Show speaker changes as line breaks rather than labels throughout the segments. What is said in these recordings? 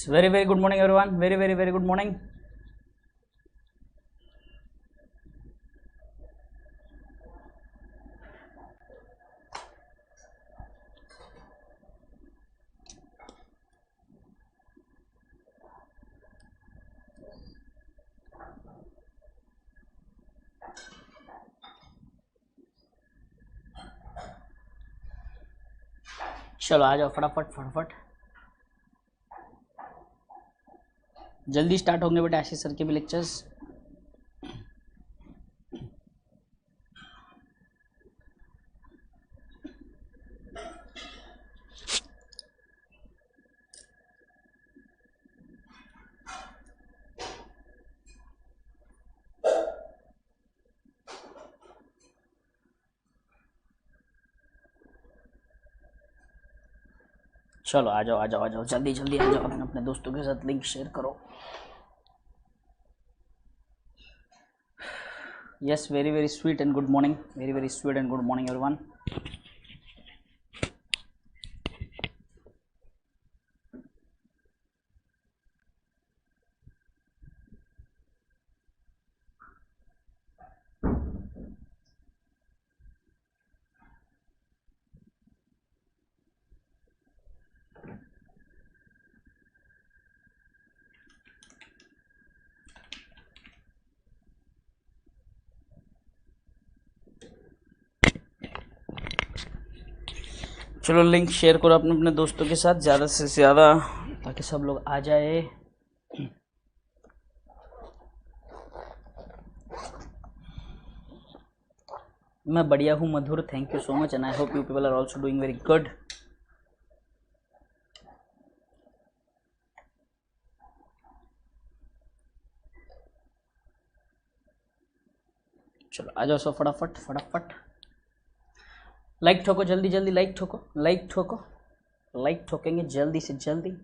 very very good morning everyone. Very very very good morning. चलो आ जाओ फटाफट फटाफट, जल्दी स्टार्ट होंगे बेटा आशीष सर के भी लेक्चर्स। चलो आ जाओ आ जाओ आ जाओ, जल्दी जल्दी आ जाओ, अपने अपने दोस्तों के साथ लिंक शेयर करो। Yes, very very sweet and good morning, very very sweet and good morning everyone. चलो लिंक शेयर करो अपने अपने दोस्तों के साथ ज़्यादा से ज़्यादा, ताकि सब लोग आ जाए। मैं बढ़िया हूँ Madhur, thank you so much and I hope you people are also doing very good. चलो आ जाओ सब फटाफट फटाफट, लाइक ठोको जल्दी जल्दी, लाइक ठोको लाइक ठोको, लाइक ठोकेंगे जल्दी से जल्दी।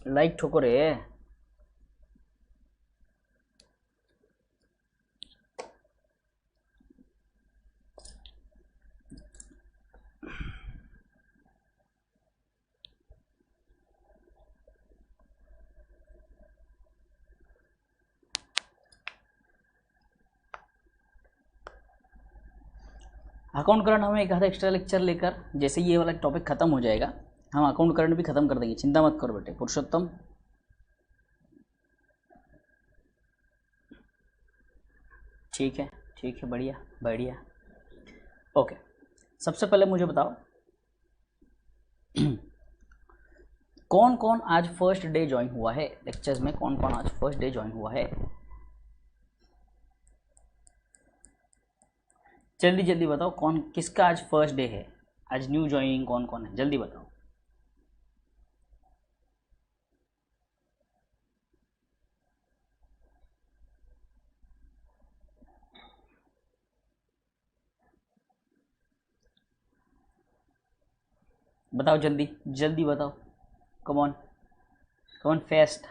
लाइक ठोको रे। अकाउंट करंट हमें एक आधा एक्स्ट्रा लेक्चर लेकर, जैसे ये वाला टॉपिक खत्म हो जाएगा हम अकाउंट करंट भी खत्म कर देंगे, चिंता मत करो बेटे पुरुषोत्तम। ठीक है बढ़िया बढ़िया। ओके, सबसे पहले मुझे बताओ कौन कौन आज फर्स्ट डे ज्वाइन हुआ है लेक्चर्स में, कौन कौन आज फर्स्ट डे ज्वाइन हुआ है? जल्दी जल्दी बताओ, कौन किसका आज फर्स्ट डे है, आज न्यू ज्वाइनिंग कौन कौन है, जल्दी बताओ। बताओ जल्दी जल्दी बताओ, कम ऑन फेस्ट।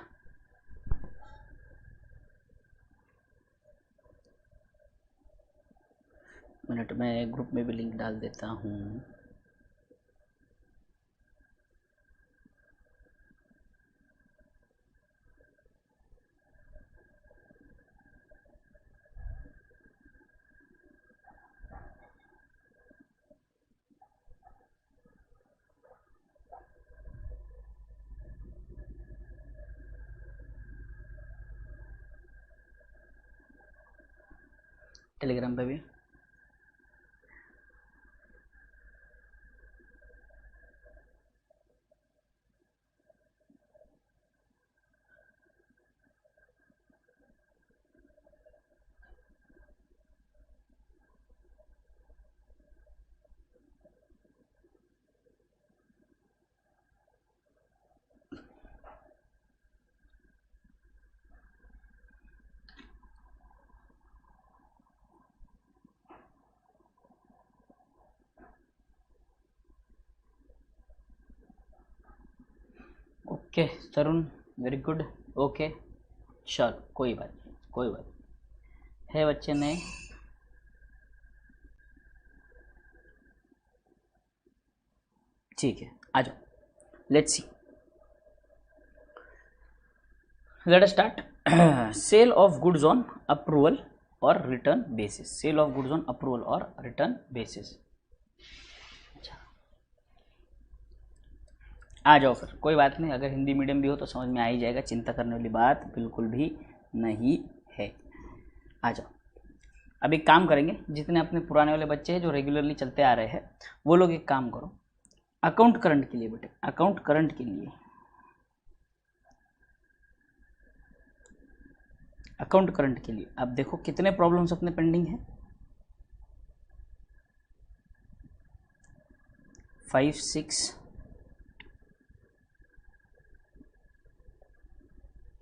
मिनट में ग्रुप में भी लिंक डाल देता हूँ। टेलीग्राम पे भी ओके तरुण, वेरी गुड। ओके चलो कोई बात नहीं है बच्चे ने। ठीक है, आ जाओ, let's see, let us start. Sale of goods on approval और return basis, sale of goods on approval और रिटर्न बेसिस। आ जाओ फिर, कोई बात नहीं, अगर हिंदी मीडियम भी हो तो समझ में आ ही जाएगा, चिंता करने वाली बात बिल्कुल भी नहीं है। आ जाओ, अब एक काम करेंगे, जितने अपने पुराने वाले बच्चे हैं जो रेगुलरली चलते आ रहे हैं वो लोग एक काम करो, अकाउंट करंट के लिए बेटे, अकाउंट करंट के लिए, अकाउंट करंट के लिए अब देखो कितने प्रॉब्लम्स अपने पेंडिंग है, 5, 6,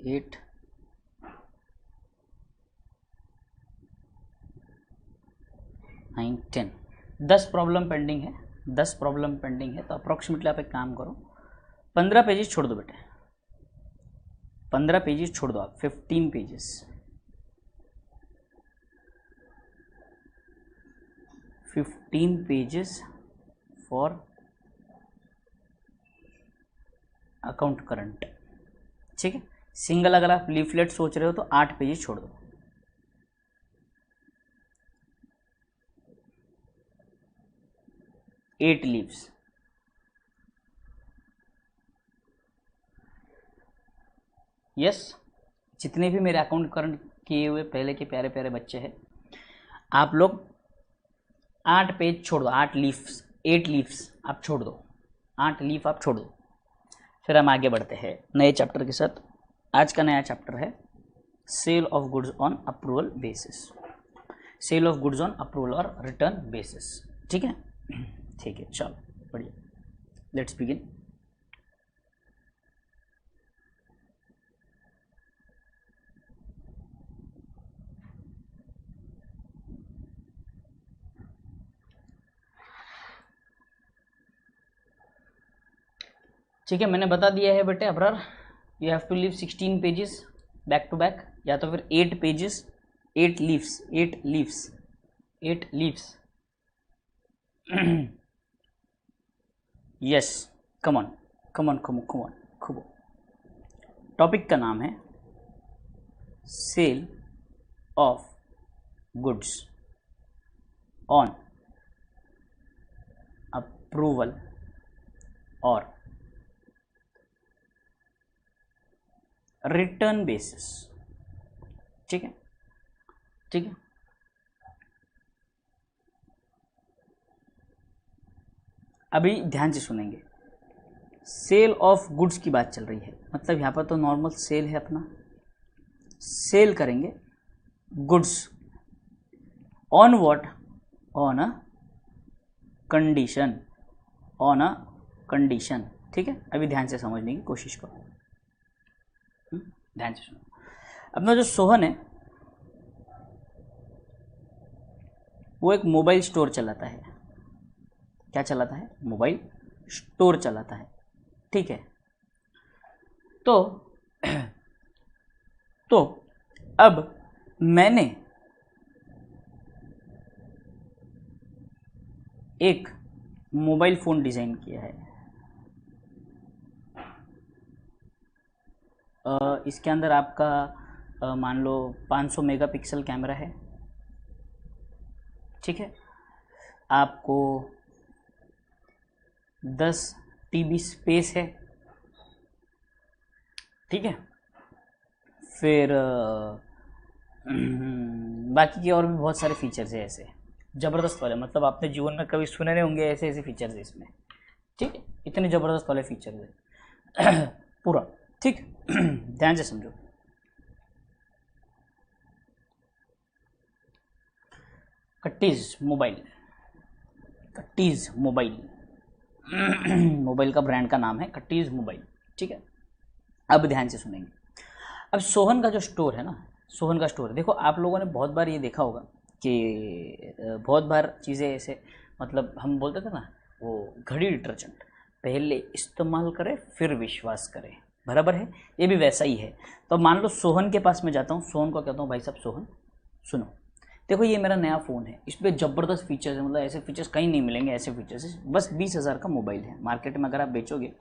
8, 9, 10, 10 प्रॉब्लम पेंडिंग है, 10 प्रॉब्लम पेंडिंग है। तो अप्रोक्सीमेटली आप एक काम करो, 15 पेजेस छोड़ दो बेटे, 15 पेजेस छोड़ दो आप, 15 pages, 15 pages for account current, ठीक है। सिंगल अगर आप लीफलेट सोच रहे हो तो 8 पेजेस छोड़ दो, 8 लीव्स, यस। जितने भी मेरे अकाउंट करंट किए हुए पहले के प्यारे प्यारे बच्चे हैं, आप लोग 8 पेज छोड़ दो, 8 लीव्स, 8 लीव्स आप छोड़ दो, 8 लीफ आप छोड़ दो। फिर हम आगे बढ़ते हैं नए चैप्टर के साथ। आज का नया चैप्टर है sale of goods on approval basis, sale of goods on approval और रिटर्न बेसिस, ठीक है, ठीक है, चलो बढ़िया, लेट्स बिगिन। ठीक है, मैंने बता दिया है बेटे Abrar, you have to leave 16 pages back to back, या तो फिर 8 pages, 8 leaves, 8 leaves, 8 leaves, yes, come on come on come on खूब। टॉपिक का नाम है sale of goods on approval और रिटर्न बेसिस, ठीक है, ठीक है। अभी ध्यान से सुनेंगे, सेल ऑफ गुड्स की बात चल रही है, मतलब यहाँ पर तो नॉर्मल सेल है अपना, सेल करेंगे goods on what, on a condition, on a condition, ठीक है। अभी ध्यान से समझने की कोशिश करो, ध्यान से सुनो। अपना जो सोहन है वो एक मोबाइल स्टोर चलाता है, क्या चलाता है, मोबाइल स्टोर चलाता है, ठीक है। तो अब मैंने एक मोबाइल फ़ोन डिज़ाइन किया है, इसके अंदर आपका मान लो 500 मेगापिक्सल कैमरा है, ठीक है। आपको 10 TB स्पेस है, ठीक है। फिर बाकी के और भी बहुत सारे फीचर्स है ऐसे ज़बरदस्त वाले, मतलब आपने जीवन में कभी सुने नहीं होंगे ऐसे ऐसे फीचर्स है इसमें, ठीक है। इतने ज़बरदस्त वाले फीचर्स है पूरा, ठीक। ध्यान से समझो, कट्टीज मोबाइल, कट्टीज मोबाइल मोबाइल का ब्रांड का नाम है कट्टीज मोबाइल, ठीक है। अब ध्यान से सुनेंगे, अब सोहन का जो स्टोर है ना, सोहन का स्टोर, देखो आप लोगों ने बहुत बार ये देखा होगा कि बहुत बार चीज़ें ऐसे, मतलब हम बोलते थे ना वो घड़ी डिटर्जेंट, पहले इस्तेमाल करें फिर विश्वास करें, बराबर है, ये भी वैसा ही है। तो मान लो सोहन के पास मैं जाता हूँ, सोहन को कहता हूँ भाई साहब सोहन सुनो, देखो ये मेरा नया फ़ोन है, इस पर ज़बरदस्त फीचर्स है, मतलब ऐसे फीचर्स कहीं नहीं मिलेंगे, ऐसे फीचर्स है। बस 20,000 का मोबाइल है, मार्केट में अगर आप बेचोगे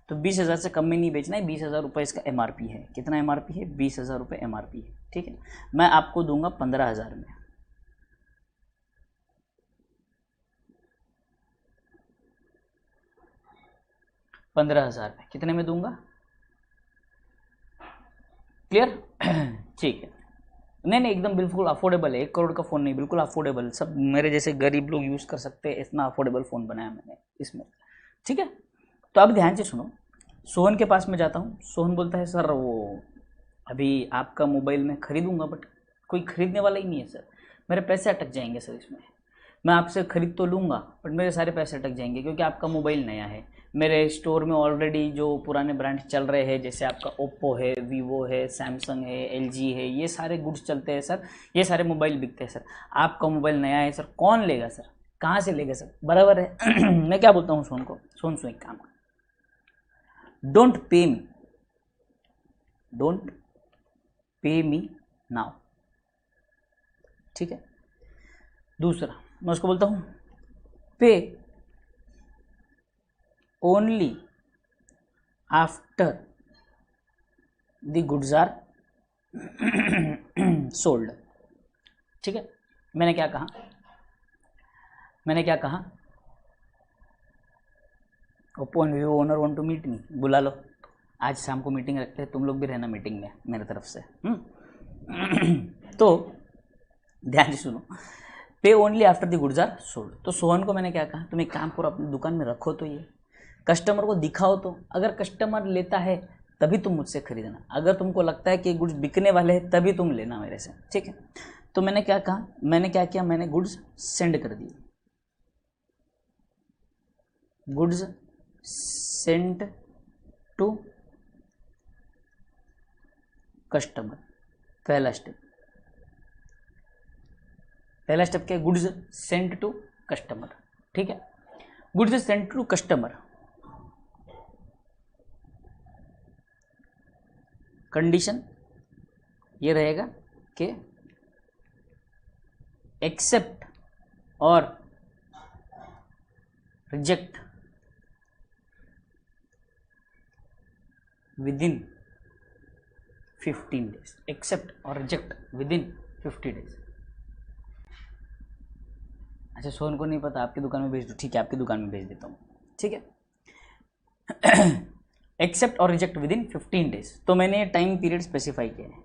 तो 20,000 से कम में नहीं बेचना है। 20,000 रुपये इसका MRP है। कितना MRP है? 20,000 रुपये MRP है, ठीक है। मैं आपको दूंगा 15,000 में। 15,000 में कितने में दूंगा? क्लियर? ठीक है। नहीं एकदम बिल्कुल अफोर्डेबल है, 1 करोड़ का फ़ोन नहीं, बिल्कुल अफोर्डेबल, सब मेरे जैसे गरीब लोग यूज़ कर सकते हैं, इतना अफोर्डेबल फ़ोन बनाया मैंने इसमें, ठीक है। तो अब ध्यान से सुनो, सोहन के पास में जाता हूँ। सोहन बोलता है सर वो अभी आपका मोबाइल मैं खरीदूंगा, बट कोई खरीदने वाला ही नहीं है सर, मेरे पैसे अटक जाएंगे सर इसमें। मैं आपसे खरीद तो लूँगा बट मेरे सारे पैसे अटक जाएंगे, क्योंकि आपका मोबाइल नया है। मेरे स्टोर में ऑलरेडी जो पुराने ब्रांड चल रहे हैं, जैसे आपका ओप्पो है, वीवो है, सैमसंग है, LG है, ये सारे गुड्स चलते हैं सर, ये सारे मोबाइल बिकते हैं सर। आपका मोबाइल नया है सर, कौन लेगा सर, कहाँ से लेगा सर? बराबर है। मैं क्या बोलता हूँ सोन को, सोन एक काम कर, don't pay me, don't pay me now, ठीक है। दूसरा मैं उसको बोलता हूँ pay only after the goods are sold, ठीक है। मैंने क्या कहा? Oppo and Vivo owner want to meet me, बुला लो, आज शाम को मीटिंग रखते हैं, तुम लोग भी रहना मीटिंग में मेरे तरफ से। तो ध्यान से सुनो, pay only after the goods are sold. तो सोहन को मैंने क्या कहा, तुम एक काम करो, अपनी दुकान में रखो, तो ये कस्टमर को दिखाओ, तो अगर कस्टमर लेता है तभी तुम मुझसे खरीदना, अगर तुमको लगता है कि गुड्स बिकने वाले हैं तभी तुम लेना मेरे से, ठीक है। तो मैंने क्या कहा, मैंने क्या किया, मैंने गुड्स सेंड कर दिए, गुड्स सेंड टू कस्टमर। पहला स्टेप क्या है? गुड्स सेंड टू कस्टमर, ठीक है। Goods send to customer, condition ये रहेगा कि एक्सेप्ट और रिजेक्ट विदिन 15 डेज, एक्सेप्ट और रिजेक्ट विदिन 50 डेज। अच्छा सोहन को नहीं पता, आपकी दुकान में भेज दो, ठीक है, आपकी दुकान में भेज देता हूँ, ठीक है। एक्सेप्ट और रिजेक्ट विदिन 15 डेज। तो मैंने टाइम पीरियड स्पेसिफाई किया है,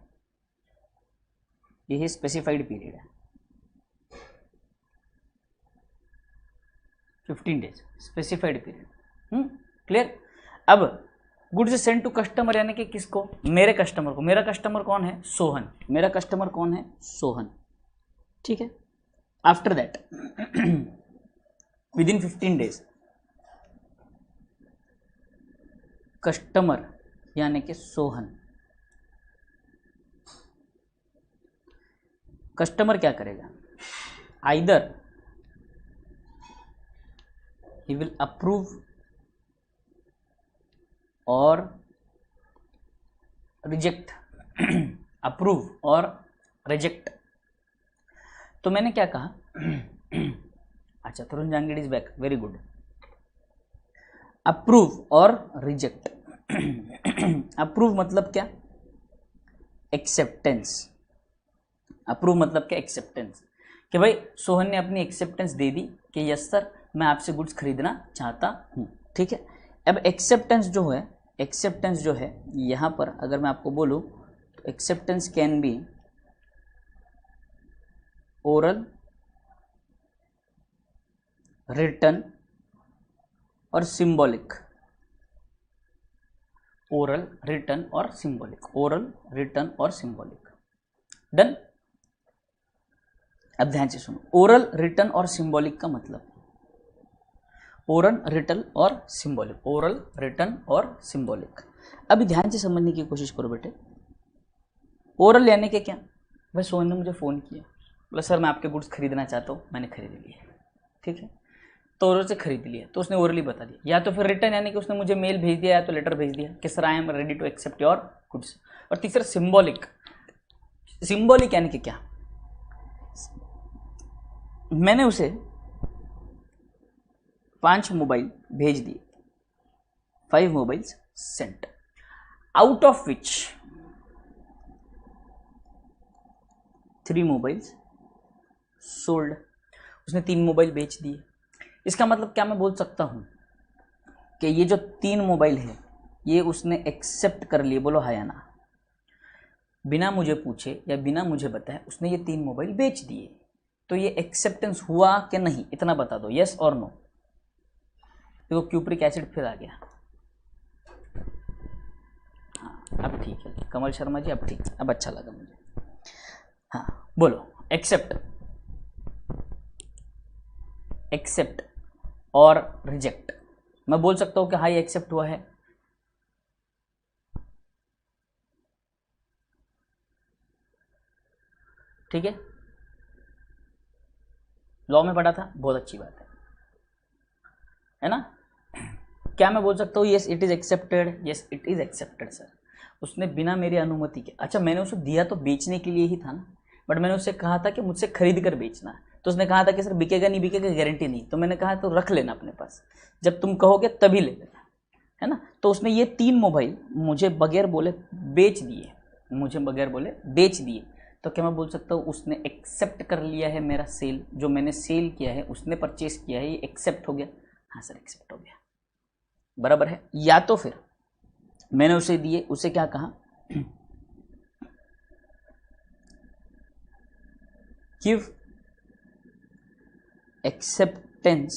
ये स्पेसिफाइड पीरियड है, 15 डेज स्पेसिफाइड पीरियड। क्लियर? अब गुड्स सेंड टू कस्टमर यानी कि किसको? मेरे कस्टमर को। मेरा कस्टमर कौन है? सोहन। मेरा कस्टमर कौन है? सोहन, ठीक है। After that within 15 days customer यानी कि सोहन, कस्टमर क्या करेगा? आइदर he will approve और रिजेक्ट, अप्रूव और रिजेक्ट। तो मैंने क्या कहा, अच्छा Tarun Jangid is back, very good. Approve और रिजेक्ट। अप्रूव मतलब क्या? एक्सेप्टेंस। अप्रूव मतलब क्या? एक्सेप्टेंस, कि भाई सोहन ने अपनी एक्सेप्टेंस दे दी कि यस सर मैं आपसे गुड्स खरीदना चाहता हूँ, ठीक है। अब एक्सेप्टेंस जो है यहाँ पर अगर मैं आपको बोलूँ तो acceptance can be oral, written और सिंबॉलिक। ओरल, रिटन और सिंबॉलिक, ओरल, रिटन और सिंबॉलिक। डन? अब ध्यान से सुनो, ओरल, रिटन और सिंबॉलिक का मतलब, ओरल, रिटन और सिंबॉलिक, ओरल, रिटन और सिंबॉलिक। अभी ध्यान से समझने की कोशिश करो बेटे। ओरल यानी कि क्या? भाई सोहन ने मुझे फ़ोन किया, बोला सर मैं आपके गुड्स खरीदना चाहता हूँ, मैंने खरीद लिए, ठीक है। तो ओरल से खरीद लिया, तो उसने ओरली बता दिया। या तो फिर रिटर्न यानी कि उसने मुझे मेल भेज दिया या तो लेटर भेज दिया कि sir I am ready to accept your goods. और तीसरा सिंबॉलिक। सिंबॉलिक यानी कि क्या? मैंने उसे 5 मोबाइल भेज दिए, 5 mobiles sent, out of which 3 mobiles sold. उसने 3 मोबाइल बेच दिए। इसका मतलब क्या मैं बोल सकता हूं कि ये जो 3 मोबाइल है ये उसने एक्सेप्ट कर लिए? बोलो हाँ या ना। बिना मुझे पूछे या बिना मुझे बताए उसने ये 3 मोबाइल बेच दिए, तो ये एक्सेप्टेंस हुआ कि नहीं, इतना बता दो, यस और नो। देखो क्यूप्रिक एसिड फिर आ गया। हाँ अब ठीक है कमल शर्मा जी, अब ठीक, अब अच्छा लगा मुझे। हाँ बोलो एक्सेप्ट, एक्सेप्ट और रिजेक्ट। मैं बोल सकता हूं कि हाँ ये एक्सेप्ट हुआ है, ठीक है, लॉ में पढ़ा था, बहुत अच्छी बात है ना। क्या मैं बोल सकता हूँ yes it is accepted? Yes it is accepted sir. उसने बिना मेरी अनुमति के, अच्छा मैंने उसे दिया तो बेचने के लिए ही था ना, बट मैंने उससे कहा था कि मुझसे खरीद कर बेचना, तो उसने कहा था कि सर बिकेगा नहीं बिकेगा गारंटी नहीं, तो मैंने कहा तो रख लेना अपने पास, जब तुम कहोगे तभी ले लेना, है ना। तो उसने ये 3 मोबाइल मुझे बगैर बोले बेच दिए, मुझे बगैर बोले बेच दिए, तो क्या मैं बोल सकता हूँ उसने एक्सेप्ट कर लिया है मेरा सेल, जो मैंने सेल किया है उसने परचेस किया है, ये एक्सेप्ट हो गया? हाँ सर एक्सेप्ट हो गया, बराबर है। या तो फिर मैंने उसे दिए, उसे क्या कहा, गिव एक्सेप्टेंस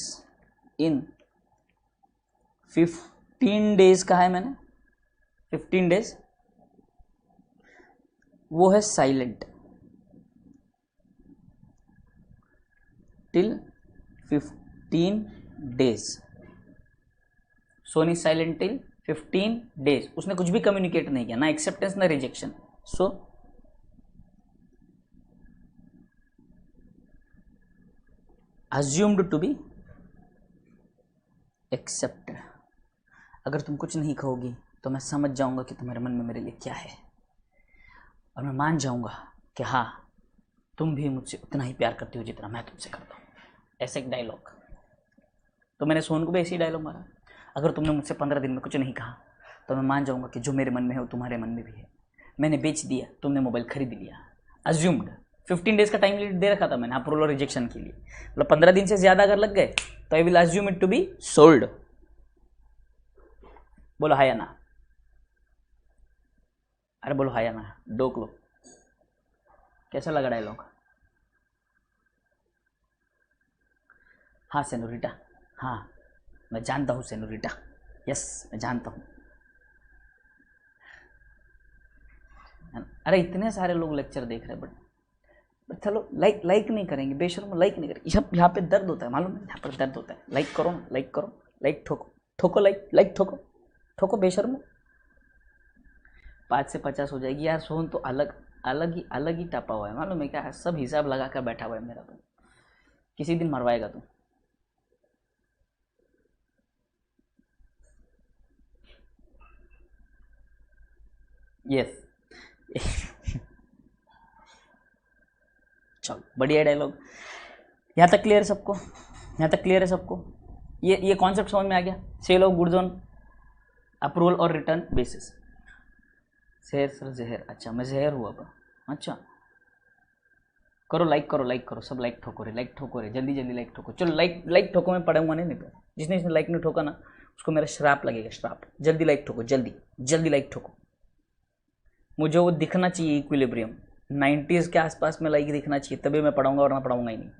इन 15 डेज कहा है मैंने, 15 डेज, वो है silent till 15 days. Sony silent till 15 days. उसने कुछ भी कम्युनिकेट नहीं किया, ना एक्सेप्टेंस ना rejection. So assumed to be accepted. अगर तुम कुछ नहीं कहोगी तो मैं समझ जाऊंगा कि तुम्हारे मन में मेरे लिए क्या है, और मैं मान जाऊंगा कि हाँ तुम भी मुझसे उतना ही प्यार करती हो जितना मैं तुमसे करता हूँ। ऐसे एक डायलॉग, तो मैंने सोन को भी ऐसे ही डायलॉग मारा, अगर तुमने मुझसे 15 दिन में कुछ नहीं कहा तो मैं मान जाऊंगा कि जो मेरे मन में है वो तुम्हारे मन में भी है। मैंने बेच दिया, तुमने मोबाइल खरीद लिया, अज्यूम्ड 15 डेज का टाइम लिमिट दे रखा था मैंने अप्रूवल और रिजेक्शन के लिए, मतलब 15 दिन से ज़्यादा अगर लग गए तो I will assume it to be sold. बोलो हाँ या ना, अरे बोलो हाँ या ना, डोक लो। कैसा लगा डायलॉग? हाँ सेनोरिटा, हाँ मैं जानता हूँ सेनोरिटा, यस मैं जानता हूँ। अरे इतने सारे लोग लेक्चर देख रहे हैं बट चलो लाइक नहीं करेंगे, बेशर्म लाइक नहीं करेंगे। यहाँ पे दर्द होता है मालूम है, यहाँ पर दर्द होता है। लाइक करो ना, लाइक करो, लाइक ठोको, ठोको लाइक ठोको, ठोको बेशर्म। 5 से 50 हो जाएगी यार। सोन तो अलग ही टपा हुआ है मालूम है क्या, सब हिसाब लगा कर बैठा हुआ है मेरा, तो किसी दिन मरवाएगा तू। यस चलो बढ़िया डायलॉग। यहाँ तक क्लियर है सबको? यहाँ तक क्लियर है सबको? ये कॉन्सेप्ट समझ में आ गया? Sale of goods on approval और रिटर्न बेसिस। जहर सर जहर, अच्छा मैं जहर हुआ अब, अच्छा करो लाइक करो, सब लाइक ठोको रे, लाइक ठोको रे, जल्दी जल्दी लाइक ठोको। चलो लाइक ठोको, मैं पढ़ूंगा नहीं तो जिसने लाइक नहीं ठोका ना उसको मेरा श्राप लगेगा, श्राप। जल्दी लाइक ठोको, जल्दी जल्दी लाइक ठोको। मुझे वो दिखना चाहिए इक्विलिब्रियम 90s के आसपास में लाइक दिखना चाहिए, तभी मैं पढ़ाऊंगा वरना पढ़ाऊंगा ही नहीं।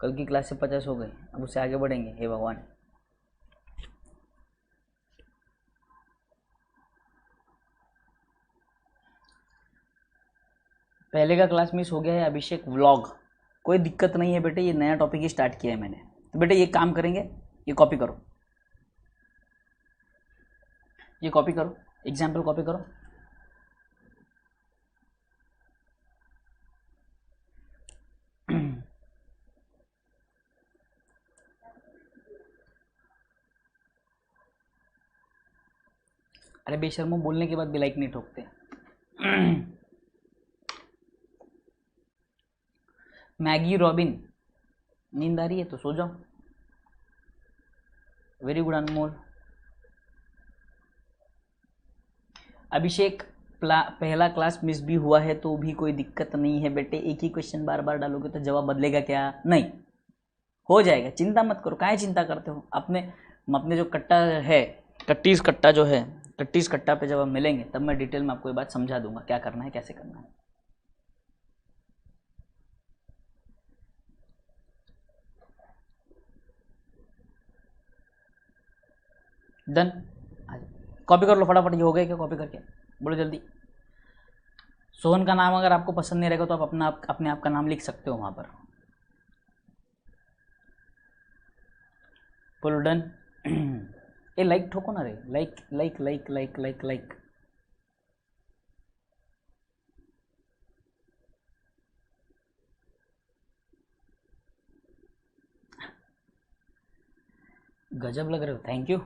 कल की क्लास से 50 हो गई, अब उससे आगे बढ़ेंगे, हे भगवान। पहले का क्लास मिस हो गया है अभिषेक व्लॉग, कोई दिक्कत नहीं है बेटे, ये नया टॉपिक ही स्टार्ट किया है मैंने। तो बेटे ये काम करेंगे, ये कॉपी करो, ये कॉपी करो, एग्जाम्पल कॉपी करो। अरे बेशर्मो बोलने के बाद भी लाइक नहीं ठोकते। मैगी रॉबिन, नींद आ रही है तो सो जाओ। वेरी गुड अनमोल। अभिषेक, पहला क्लास मिस भी हुआ है तो भी कोई दिक्कत नहीं है बेटे, एक ही क्वेश्चन बार बार डालोगे तो जवाब बदलेगा क्या? नहीं, हो जाएगा, चिंता मत करो। काहे चिंता करते हो? अपने जो कट्टा है, कट्टीस कट्टा जो है, कट्टीस कट्टा पे जब हम मिलेंगे तब मैं डिटेल में आपको ये बात समझा दूंगा क्या करना है, कैसे करना है। डन, कॉपी कर लो फटाफट। ये हो गया क्या? कॉपी करके बोलो जल्दी। सोहन का नाम अगर आपको पसंद नहीं रहेगा तो आप अपने आप का नाम लिख सकते हो वहां पर। बोलो डन। ए लाइक ठोको ना रे, like like like like like like. गजब लग रहे हो, थैंक यू।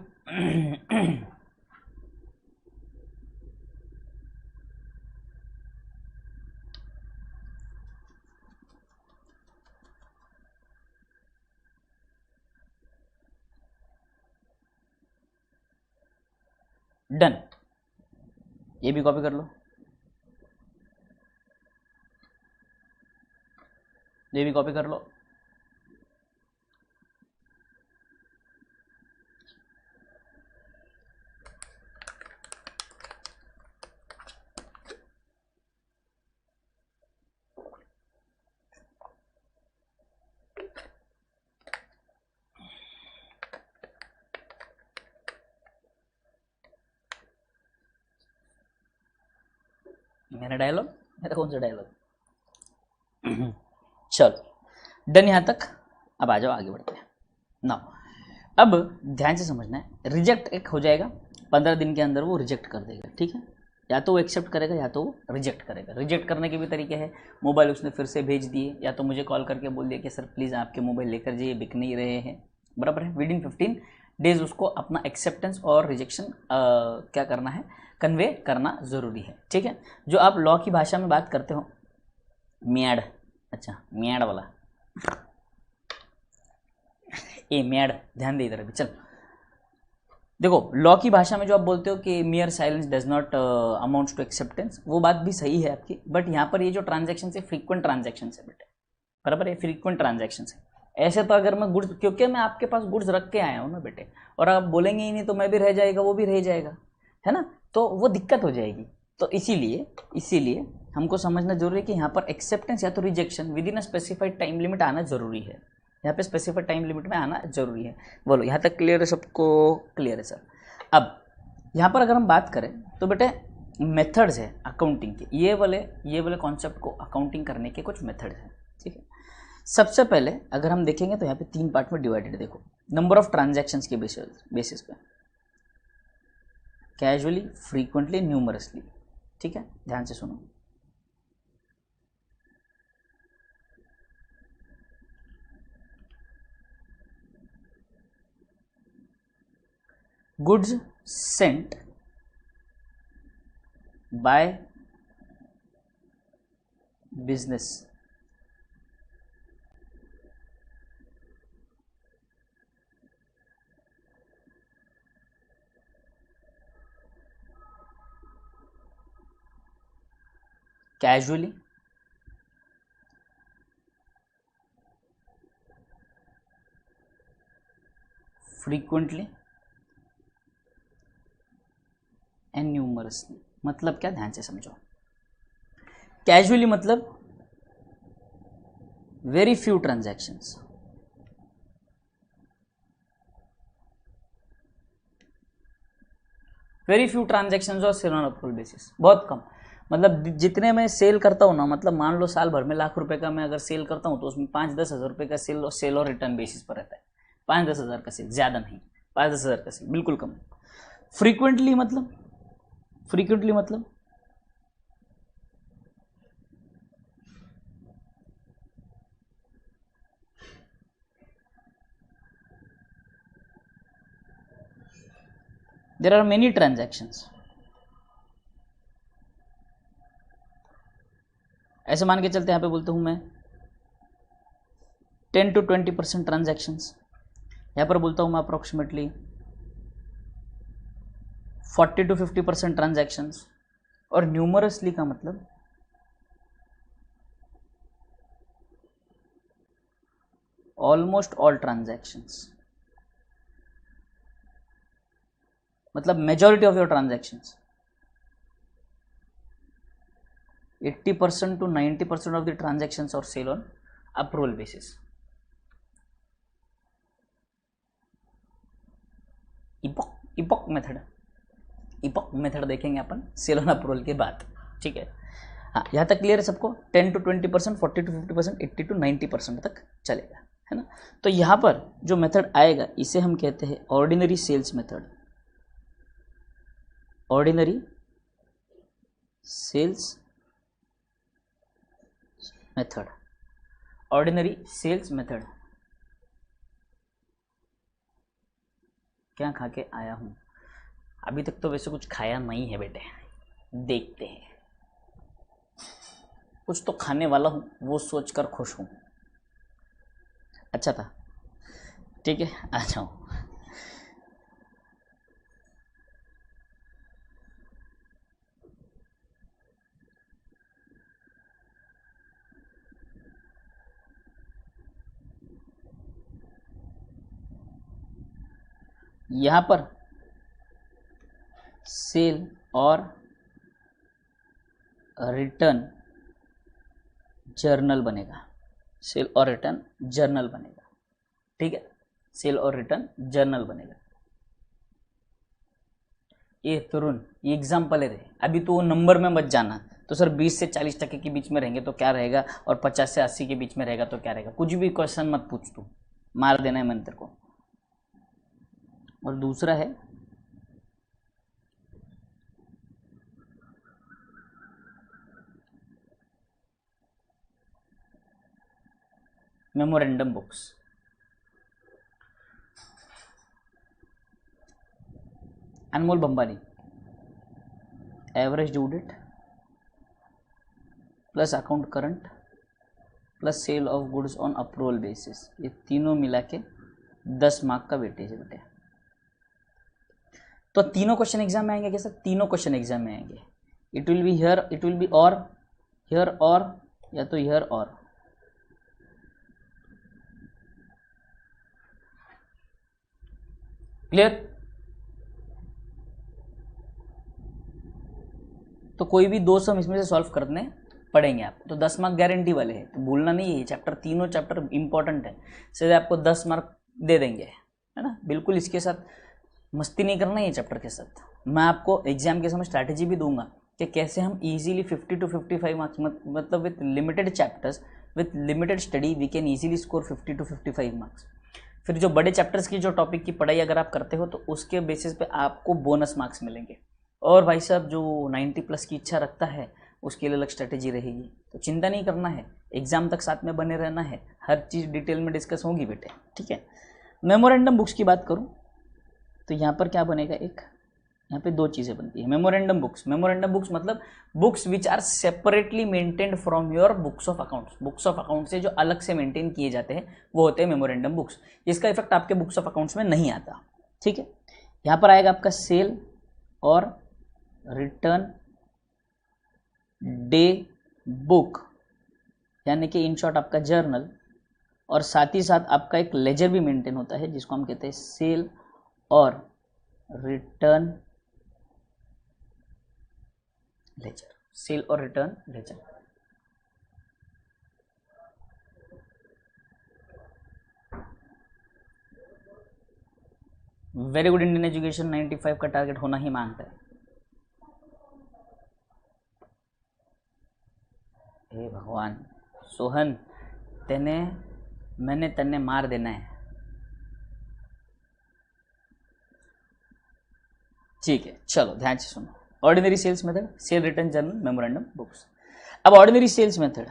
डन, ये भी कॉपी कर लो, ये भी कॉपी कर लो। मेरा डायलॉग, मेरा कौन सा डायलॉग? चलो डन यहाँ तक। अब आ जाओ, आगे बढ़ते हैं ना। अब ध्यान से समझना है, रिजेक्ट एक हो जाएगा 15 दिन के अंदर, वो रिजेक्ट कर देगा, ठीक है? या तो वो एक्सेप्ट करेगा या तो वो रिजेक्ट करेगा। रिजेक्ट करने के भी तरीके हैं, मोबाइल उसने फिर से भेज दिए, या तो मुझे कॉल करके बोल दिया कि सर प्लीज़ आपके मोबाइल लेकर जाइए, बिक नहीं रहे हैं, बराबर है। विद इन 15 डेज उसको अपना एक्सेप्टेंस और रिजेक्शन क्या करना है, कन्वे करना ज़रूरी है, ठीक है? जो आप लॉ की भाषा में बात करते हो, म्याड, अच्छा म्याड वाला, ए म्याड, ध्यान दे इधर अभी। चल देखो, लॉ की भाषा में जो आप बोलते हो कि mere silence does not amounts to acceptance, वो बात भी सही है आपकी, बट यहाँ पर ये जो ट्रांजैक्शन है फ्रीक्वेंट ट्रांजैक्शन है बेटे, बराबर है, फ्रीक्वेंट ट्रांजैक्शन है। ऐसे तो अगर मैं गुड्स, क्योंकि मैं आपके पास गुड्स रख के आया हूँ ना बेटे, और आप बोलेंगे ही नहीं तो मैं भी रह जाएगा, वो भी रह जाएगा, है ना? तो वो दिक्कत हो जाएगी। तो इसीलिए हमको समझना जरूरी है कि यहाँ पर एक्सेप्टेंस या तो rejection with in a specified time limit आना जरूरी है। यहाँ पे स्पेसिफाइड टाइम लिमिट में आना जरूरी है। बोलो यहाँ तक क्लियर है सबको? क्लियर है सर। अब यहाँ पर अगर हम बात करें तो बेटे मेथड्स है अकाउंटिंग के, ये वाले कॉन्सेप्ट को अकाउंटिंग करने के कुछ मेथड्स हैं, ठीक है? सबसे पहले अगर हम देखेंगे तो यहाँ पे 3 पार्ट में डिवाइडेड, देखो नंबर ऑफ ट्रांजैक्शंस के बेसिस पे, कैजुअली, फ्रीक्वेंटली, न्यूमरसली, ठीक है? ध्यान से सुनो। Goods sent by business, casually, frequently and numerously. मतलब क्या, ध्यान से समझो। कैजुअली मतलब very few transactions, very few transactions और सेल ऑन अप्रूवल बेसिस, बहुत कम। मतलब जितने मैं सेल करता हूँ ना, मतलब मान लो साल भर में लाख रुपए का मैं अगर सेल करता हूँ तो उसमें 5-10 हज़ार रुपये का सेल और रिटर्न बेसिस पर रहता है। 5-10 हज़ार का सेल, ज़्यादा नहीं, 5-10 हज़ार का सेल, बिल्कुल कम। फ्रीक्वेंटली मतलब there are many transactions, ऐसे मान के चलते यहाँ पे बोलता हूँ मैं 10 to 20% ट्रांजैक्शंस, यहाँ पर बोलता हूँ मैं अप्रोक्सीमेटली 40 to 50% ट्रांजैक्शंस, और न्यूमरसली का मतलब ऑलमोस्ट ऑल ट्रांजैक्शंस, मतलब majority of your transactions, 80% to 90% of the transactions are sale on approval basis. Epoch method देखेंगे अपन सेल ऑन अप्रूवल के बाद, ठीक है। हाँ, यहाँ तक क्लियर है सबको? 10 to 20%, 40 to 50%, 80 to 90% तक चलेगा, है ना। तो यहाँ पर जो मेथड आएगा इसे हम कहते हैं ordinary sales method. Ordinary sales method, ordinary sales method. क्या खा के आया हूँ? अभी तक तो वैसे कुछ खाया नहीं है बेटे, देखते हैं। कुछ तो खाने वाला हूँ, वो सोचकर खुश हूँ। अच्छा था, ठीक है, आ जाओ। यहाँ पर सेल और रिटर्न जर्नल बनेगा, सेल और रिटर्न जर्नल बनेगा, ठीक है, सेल और रिटर्न जर्नल बनेगा। ये तरुण, ये एग्जाम्पल है रे, अभी तो नंबर में मत जाना। तो सर 20 से 40% के बीच में रहेंगे तो क्या रहेगा, और 50 से 80 के बीच में रहेगा तो क्या रहेगा, कुछ भी क्वेश्चन मत पूछ, तू मार देना है मंत्र को। और दूसरा है memorandum books. Anmol Bambani, average due date plus account current plus sale of goods on approval basis, ये तीनों मिला के 10 मार्क का वेटेज है बेटे। तो तीनों क्वेश्चन एग्जाम में आएंगे कैसे? तीनों क्वेश्चन एग्जाम में आएंगे। It will be here, it will be और हियर, और या तो हियर और। क्लियर? तो कोई भी 2 सम इसमें से सॉल्व करने पड़ेंगे आपको, तो 10 मार्क गारंटी वाले हैं, तो भूलना नहीं है। ये चैप्टर, तीनों चैप्टर इंपॉर्टेंट है, सीधे आपको 10 मार्क दे देंगे, है ना। बिल्कुल इसके साथ मस्ती नहीं करना है, ये चैप्टर के साथ। मैं आपको एग्जाम के समय स्ट्रैटेजी भी दूंगा कि कैसे हम इजीली 50 to 55 मार्क्स, मतलब with limited chapters, with limited study we can easily score 50 to 55 marks. फिर जो बड़े चैप्टर्स की जो टॉपिक की पढ़ाई अगर आप करते हो तो उसके बेसिस पे आपको बोनस मार्क्स मिलेंगे। और भाई साहब जो 90+ की इच्छा रखता है उसके लिए अलग स्ट्रैटेजी रहेगी, तो चिंता नहीं करना है, एग्जाम तक साथ में बने रहना है, हर चीज़ डिटेल में डिस्कस होगी बेटे, ठीक है। मेमोरेंडम बुक्स की बात करूँ तो यहाँ पर क्या बनेगा, एक यहाँ पे 2 चीज़ें बनती है। मेमोरेंडम बुक्स, मेमोरेंडम बुक्स मतलब books which are separately maintained from your books of accounts. Books of account से जो अलग से मेंटेन किए जाते हैं वो होते हैं मेमोरेंडम बुक्स। इसका इफेक्ट आपके बुक्स ऑफ अकाउंट्स में नहीं आता, ठीक है। यहाँ पर आएगा आपका सेल और रिटर्न डे बुक, यानी कि इन शॉर्ट आपका जर्नल, और साथ ही साथ आपका एक लेजर भी मेंटेन होता है जिसको हम कहते हैं सेल और रिटर्न लेजर, सेल और return ledger. Very good Indian education 95 का टारगेट होना ही मांगता है। हे भगवान सोहन, मैंने तन्ने मार देना है, ठीक है। चलो ध्यान से सुनो, ordinary sales method, sale return journal, memorandum books. अब ordinary sales method,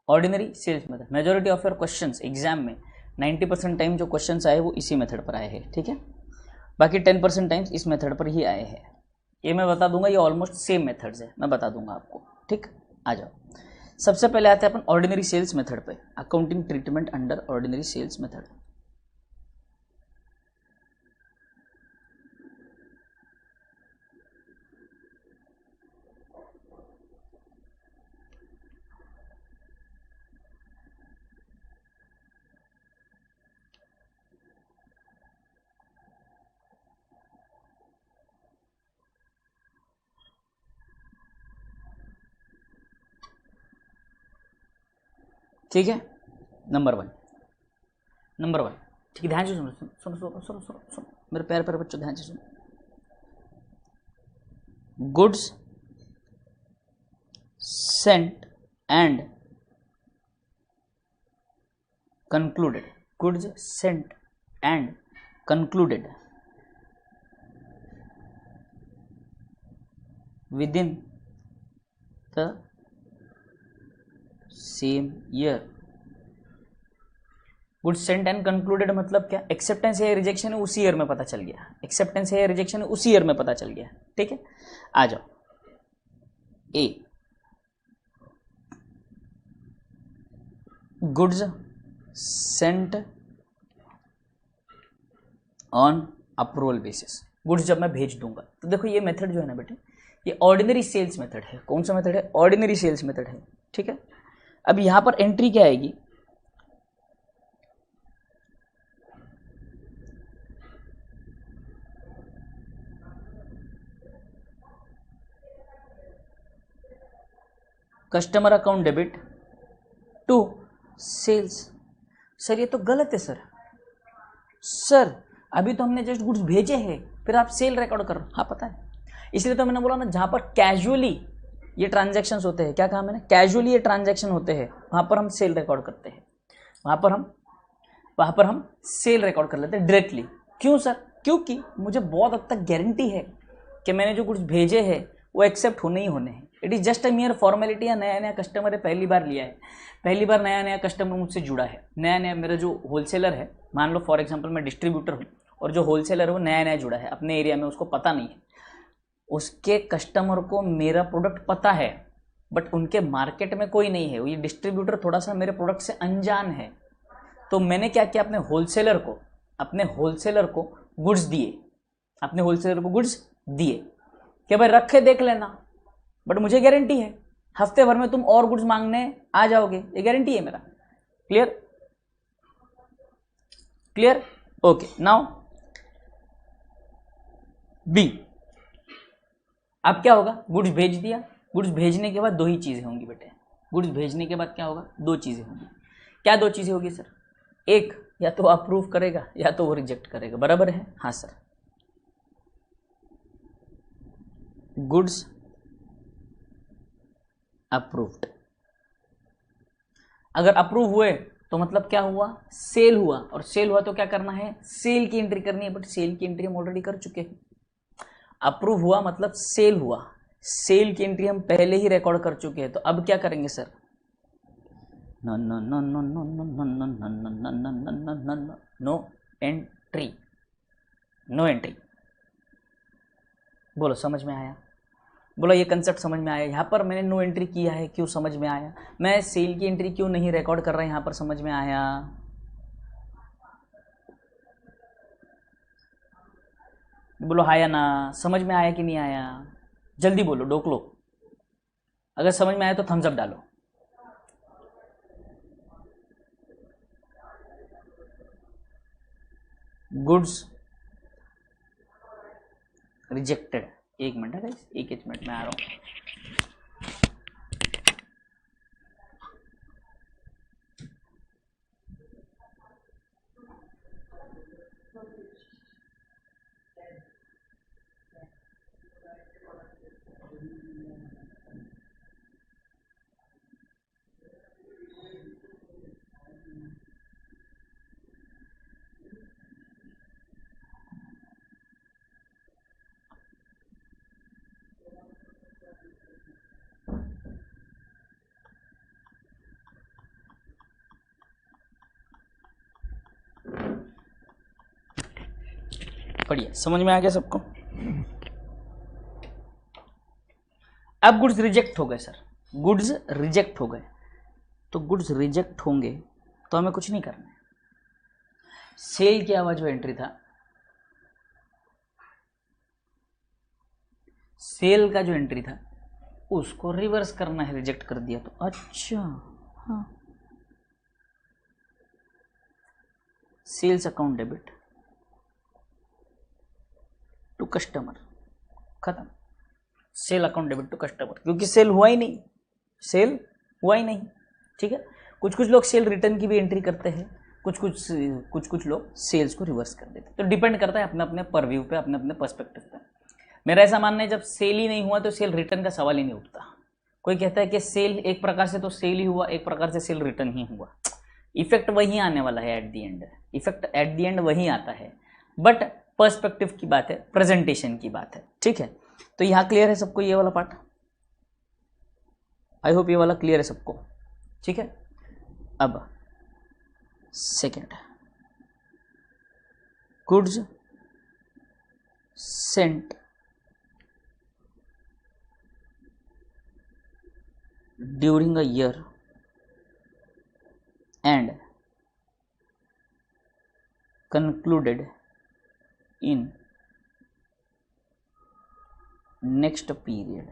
ordinary sales method, majority of your questions exam में 90% टाइम जो क्वेश्चंस आए वो इसी मेथड पर आए हैं, ठीक है। बाकी 10% टाइम्स इस मेथड पर ही आए हैं। ये मैं बता दूंगा, ये ऑलमोस्ट सेम मेथड्स है, मैं बता दूंगा आपको, ठीक। आ जाओ, सबसे पहले आते हैं अपन ऑर्डिनरी सेल्स मेथड पे, accounting treatment under ordinary sales method. ठीक है, नंबर वन, ठीक है, ध्यान से सुनो सुनो सुनो सुनो सुनो सुनो मेरे प्यारे प्यारे बच्चों, ध्यान से सुनो। Goods sent and concluded, goods sent and concluded within the same year. Good sent and concluded मतलब क्या, एक्सेप्टेंस है रिजेक्शन है उसी ईयर में पता चल गया, एक्सेप्टेंस है रिजेक्शन है उसी ईयर में पता चल गया। ठीक है, आ जाओ। A, goods sent on approval basis, goods जब मैं भेज दूंगा, तो देखो ये मेथड जो है ना बेटे, ये ऑर्डिनरी सेल्स मेथड है। कौन सा मेथड है, ऑर्डिनरी सेल्स मेथड है। ठीक है, अब यहां पर एंट्री क्या आएगी, customer account debit to sales. Sir ये तो गलत है सर, सर अभी तो हमने जस्ट गुड्स भेजे हैं, फिर आप सेल रिकॉर्ड कर रहे हो। हाँ पता है, इसलिए तो मैंने बोला ना, जहां पर कैजुअली ये ट्रांजैक्शंस होते हैं, क्या कहा मैंने, कैजुअली ये ट्रांजैक्शन होते हैं, वहां पर हम सेल रिकॉर्ड करते हैं, वहां पर हम सेल रिकॉर्ड कर लेते हैं डायरेक्टली। क्यों सर, क्योंकि मुझे बहुत हद तक गारंटी है कि मैंने जो गुड्स भेजे हैं वो एक्सेप्ट होने ही होने हैं। It is just a मियर formality. या नया नया कस्टमर है, पहली बार लिया है, पहली बार नया नया कस्टमर मुझसे जुड़ा है, नया नया मेरा जो होलसेलर है, मान लो फॉर एग्जांपल मैं डिस्ट्रीब्यूटर हूँ और जो होलसेलर है वो नया नया जुड़ा है अपने एरिया में, उसको पता नहीं है, उसके कस्टमर को मेरा प्रोडक्ट पता है बट उनके मार्केट में कोई नहीं है, ये डिस्ट्रीब्यूटर थोड़ा सा मेरे प्रोडक्ट से अनजान है। तो मैंने क्या किया, अपने होलसेलर को गुड्स दिए, कि भाई रखे देख लेना, बट मुझे गारंटी है हफ्ते भर में तुम और गुड्स मांगने आ जाओगे, ये गारंटी है मेरा। Clear, okay. नाउ बी, अब क्या होगा, गुड्स भेज दिया, गुड्स भेजने के बाद दो ही चीजें होंगी बेटे, गुड्स भेजने के बाद क्या होगा, दो चीजें होंगी। क्या दो चीजें होगी सर, एक या तो अप्रूव करेगा या तो वो रिजेक्ट करेगा, बराबर है। हाँ सर, गुड्स अप्रूव्ड, अगर अप्रूव हुए तो मतलब क्या हुआ, सेल हुआ, और सेल हुआ तो क्या करना है, सेल की एंट्री करनी है, बट सेल की एंट्री हम ऑलरेडी कर चुके हैं। अप्रूव हुआ मतलब सेल हुआ, सेल की एंट्री हम पहले ही रिकॉर्ड कर चुके हैं, तो अब क्या करेंगे sir, no entry, no entry. बोलो समझ में आया, बोलो ये कंसेप्ट समझ में आया। यहाँ पर मैंने नो एंट्री किया है, क्यों समझ में आया, मैं सेल की एंट्री क्यों नहीं रिकॉर्ड कर रहा, यहाँ पर समझ में आया। बोलो हाँ या ना, समझ में आया कि नहीं आया, जल्दी बोलो, डोक लो, अगर समझ में आया तो थम्स अप डालो। गुड्स रिजेक्टेड, एक मिनट है, एक मिनट में आ रहा हूँ। बढ़िया, समझ में आ गया सबको। अब गुड्स रिजेक्ट हो गए सर, गुड्स रिजेक्ट हो गए, तो गुड्स रिजेक्ट होंगे तो हमें कुछ नहीं करना है। सेल के अलावा जो एंट्री था, सेल का जो एंट्री था उसको रिवर्स करना है, रिजेक्ट कर दिया तो। अच्छा हाँ, sales account debit to customer, खत्म। Sale account debit to customer, क्योंकि सेल हुआ ही नहीं, सेल हुआ ही नहीं। ठीक है, कुछ कुछ लोग सेल रिटर्न की भी एंट्री करते हैं, कुछ लोग सेल्स को रिवर्स कर देते हैं। तो डिपेंड करता है अपने अपने परव्यू पे, अपने अपने पर्सपेक्टिव पे। मेरा ऐसा मानना है जब सेल ही नहीं हुआ तो सेल रिटर्न का सवाल ही नहीं उठता। कोई कहता है कि सेल एक प्रकार से तो सेल ही हुआ, एक प्रकार से सेल रिटर्न ही हुआ, इफेक्ट वही आने वाला है at the end, effect at the end वही आता है, बट पर्सपेक्टिव की बात है, प्रेजेंटेशन की बात है। ठीक है, तो यहाँ क्लियर है सबको ये वाला पार्ट? आई होप ये वाला क्लियर है सबको। ठीक है, अब second, goods Saint during a year and concluded in next period,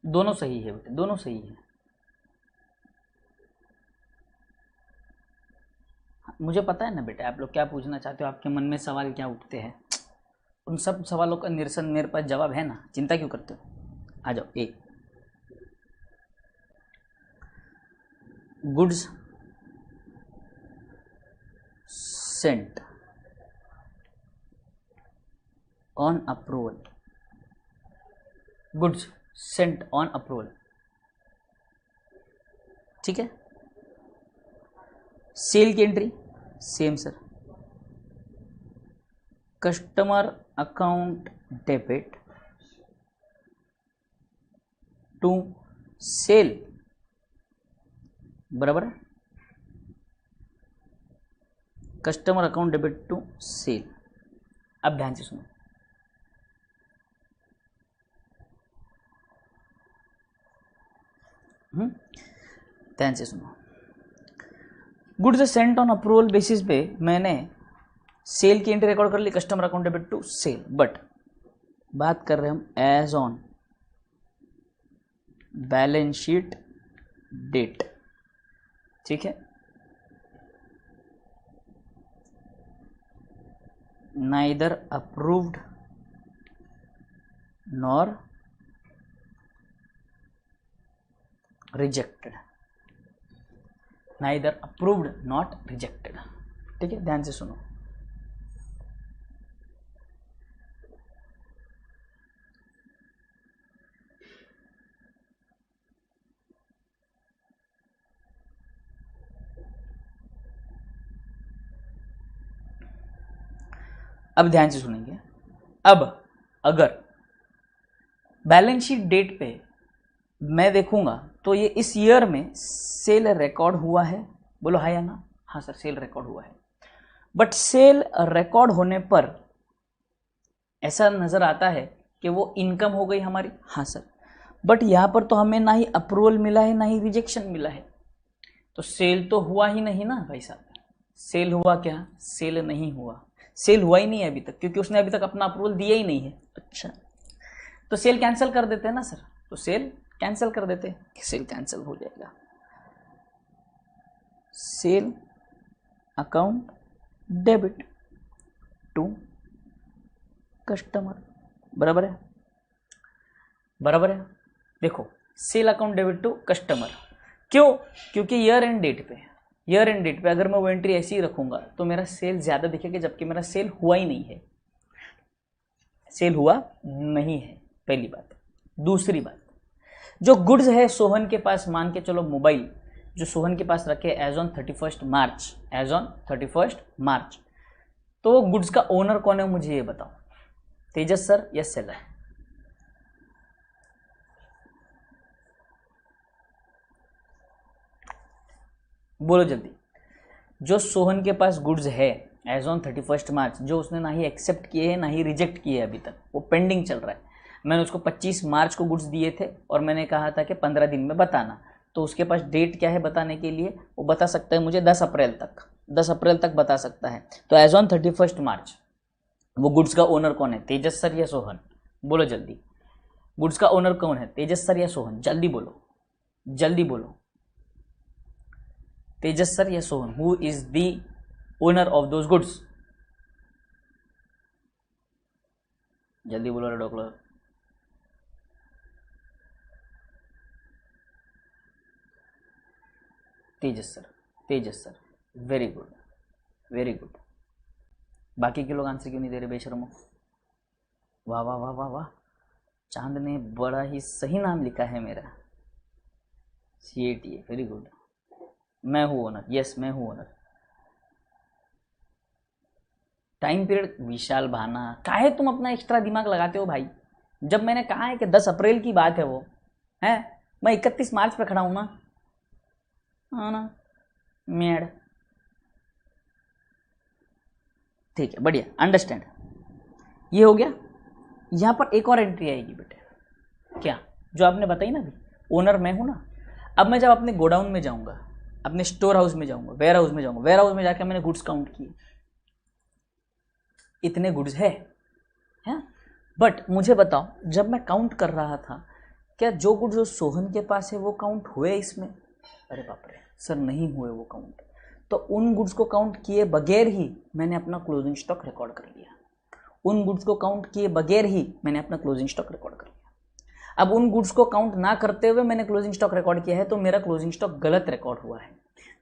दोनों सही है बेटे, दोनों सही है। मुझे पता है ना बेटा आप लोग क्या पूछना चाहते हो, आपके मन में सवाल क्या उठते हैं, उन सब सवालों का निरसन मेरे पास जवाब है ना, चिंता क्यों करते हो। आ जाओ। एक, goods sent on approval, goods sent on approval. ठीक है, सेल की entry same sir, customer account debit to sale, बराबर है, customer account debit to sale. अब ध्यान से सुनो, ध्यान से सुनो। Goods sent on approval basis पे मैंने सेल की एंट्री रिकॉर्ड कर ली, customer account debit to sale, but बात कर रहे हैं हम as on balance sheet date. ठीक है, neither approved nor rejected, neither approved not rejected. ठीक है, ध्यान से सुनो। अब ध्यान से सुनेंगे। अब अगर बैलेंस शीट डेट पे मैं देखूंगा तो ये इस ईयर में सेल रिकॉर्ड हुआ है, बोलो हाँ या ना। हाँ सर, सेल रिकॉर्ड हुआ है, बट सेल रिकॉर्ड होने पर ऐसा नजर आता है कि वो इनकम हो गई हमारी। हाँ सर, बट यहाँ पर तो हमें ना ही अप्रूवल मिला है ना ही रिजेक्शन मिला है, तो सेल तो हुआ ही नहीं ना भाई साहब। सेल हुआ क्या? सेल नहीं हुआ, सेल हुआ ही नहीं है अभी तक, क्योंकि उसने अभी तक अपना अप्रूवल दिया ही नहीं है। अच्छा, तो सेल कैंसिल कर देते हैं ना सर, तो सेल कैंसिल कर देते हैं, सेल कैंसिल हो जाएगा। Sale account debit to customer, बराबर है, बराबर है। देखो, sale account debit to customer, क्यों? क्योंकि ईयर एंड डेट पे अगर मैं वो एंट्री ऐसी ही रखूंगा तो मेरा सेल ज्यादा दिखेगा, जबकि मेरा सेल हुआ ही नहीं है, सेल हुआ नहीं है, पहली बात। दूसरी बात, जो गुड्स है सोहन के पास, मान के चलो मोबाइल जो सोहन के पास रखे as on 31 March, as on 31 March, तो वो गुड्स का ओनर कौन है मुझे ये बताओ, तेजस सर या सेलर? बोलो जल्दी। जो सोहन के पास गुड्स है एज ऑन 31 मार्च, जो उसने ना ही एक्सेप्ट किए हैं ना ही रिजेक्ट किए हैं, अभी तक वो पेंडिंग चल रहा है। मैंने उसको 25 मार्च को गुड्स दिए थे और मैंने कहा था कि 15 दिन में बताना, तो उसके पास डेट क्या है बताने के लिए, वो बता सकता है मुझे 10 अप्रैल तक, 10 अप्रैल तक बता सकता है। तो एज ऑन 31 मार्च वो गुड्स का ओनर कौन है, तेजस सर या सोहन? बोलो जल्दी, गुड्स का ओनर कौन है, तेजस सर या सोहन? जल्दी बोलो, जल्दी बोलो, तेजस सर या Sohan, who is the owner of those goods? जल्दी बोलो रे doctor. Tejas sir, Tejas sir, very good, very good. बाकी के लोग आंसर क्यों नहीं दे रहे बेशर्मो? वाह वाह वाह वाह वाह, चांद ने बड़ा ही सही नाम लिखा है मेरा, CATA, वेरी गुड। मैं हूँ ओनर, यस मैं हूँ ओनर। टाइम पीरियड, विशाल भाना, काहे तुम अपना एक्स्ट्रा दिमाग लगाते हो भाई? जब मैंने कहा है कि 10 अप्रैल की बात है वो है, मैं 31 मार्च पे खड़ा हूँ ना, हाँ ना मेड। ठीक है, बढ़िया, अंडरस्टैंड, ये हो गया। यहाँ पर एक और एंट्री आएगी बेटे, क्या? जो आपने बताई ना अभी, ओनर मैं हूँ ना। अब मैं जब अपने गोडाउन में जाऊँगा, अपने स्टोर हाउस में जाऊँगा, वेयर हाउस में जाऊँगा, वेयर हाउस में जाकर मैंने गुड्स काउंट किए, इतने गुड्स है, बट मुझे बताओ जब मैं काउंट कर रहा था, क्या जो गुड्स जो सोहन के पास है वो काउंट हुए इसमें? अरे बाप रे सर, नहीं हुए वो काउंट। तो उन गुड्स को काउंट किए बगैर ही मैंने अपना क्लोजिंग स्टॉक रिकॉर्ड कर लिया, उन गुड्स को काउंट किए बगैर ही मैंने अपना क्लोजिंग स्टॉक रिकॉर्ड कर लिया। अब उन गुड्स को काउंट ना करते हुए मैंने क्लोजिंग स्टॉक रिकॉर्ड किया है, तो मेरा क्लोजिंग स्टॉक गलत रिकॉर्ड हुआ है।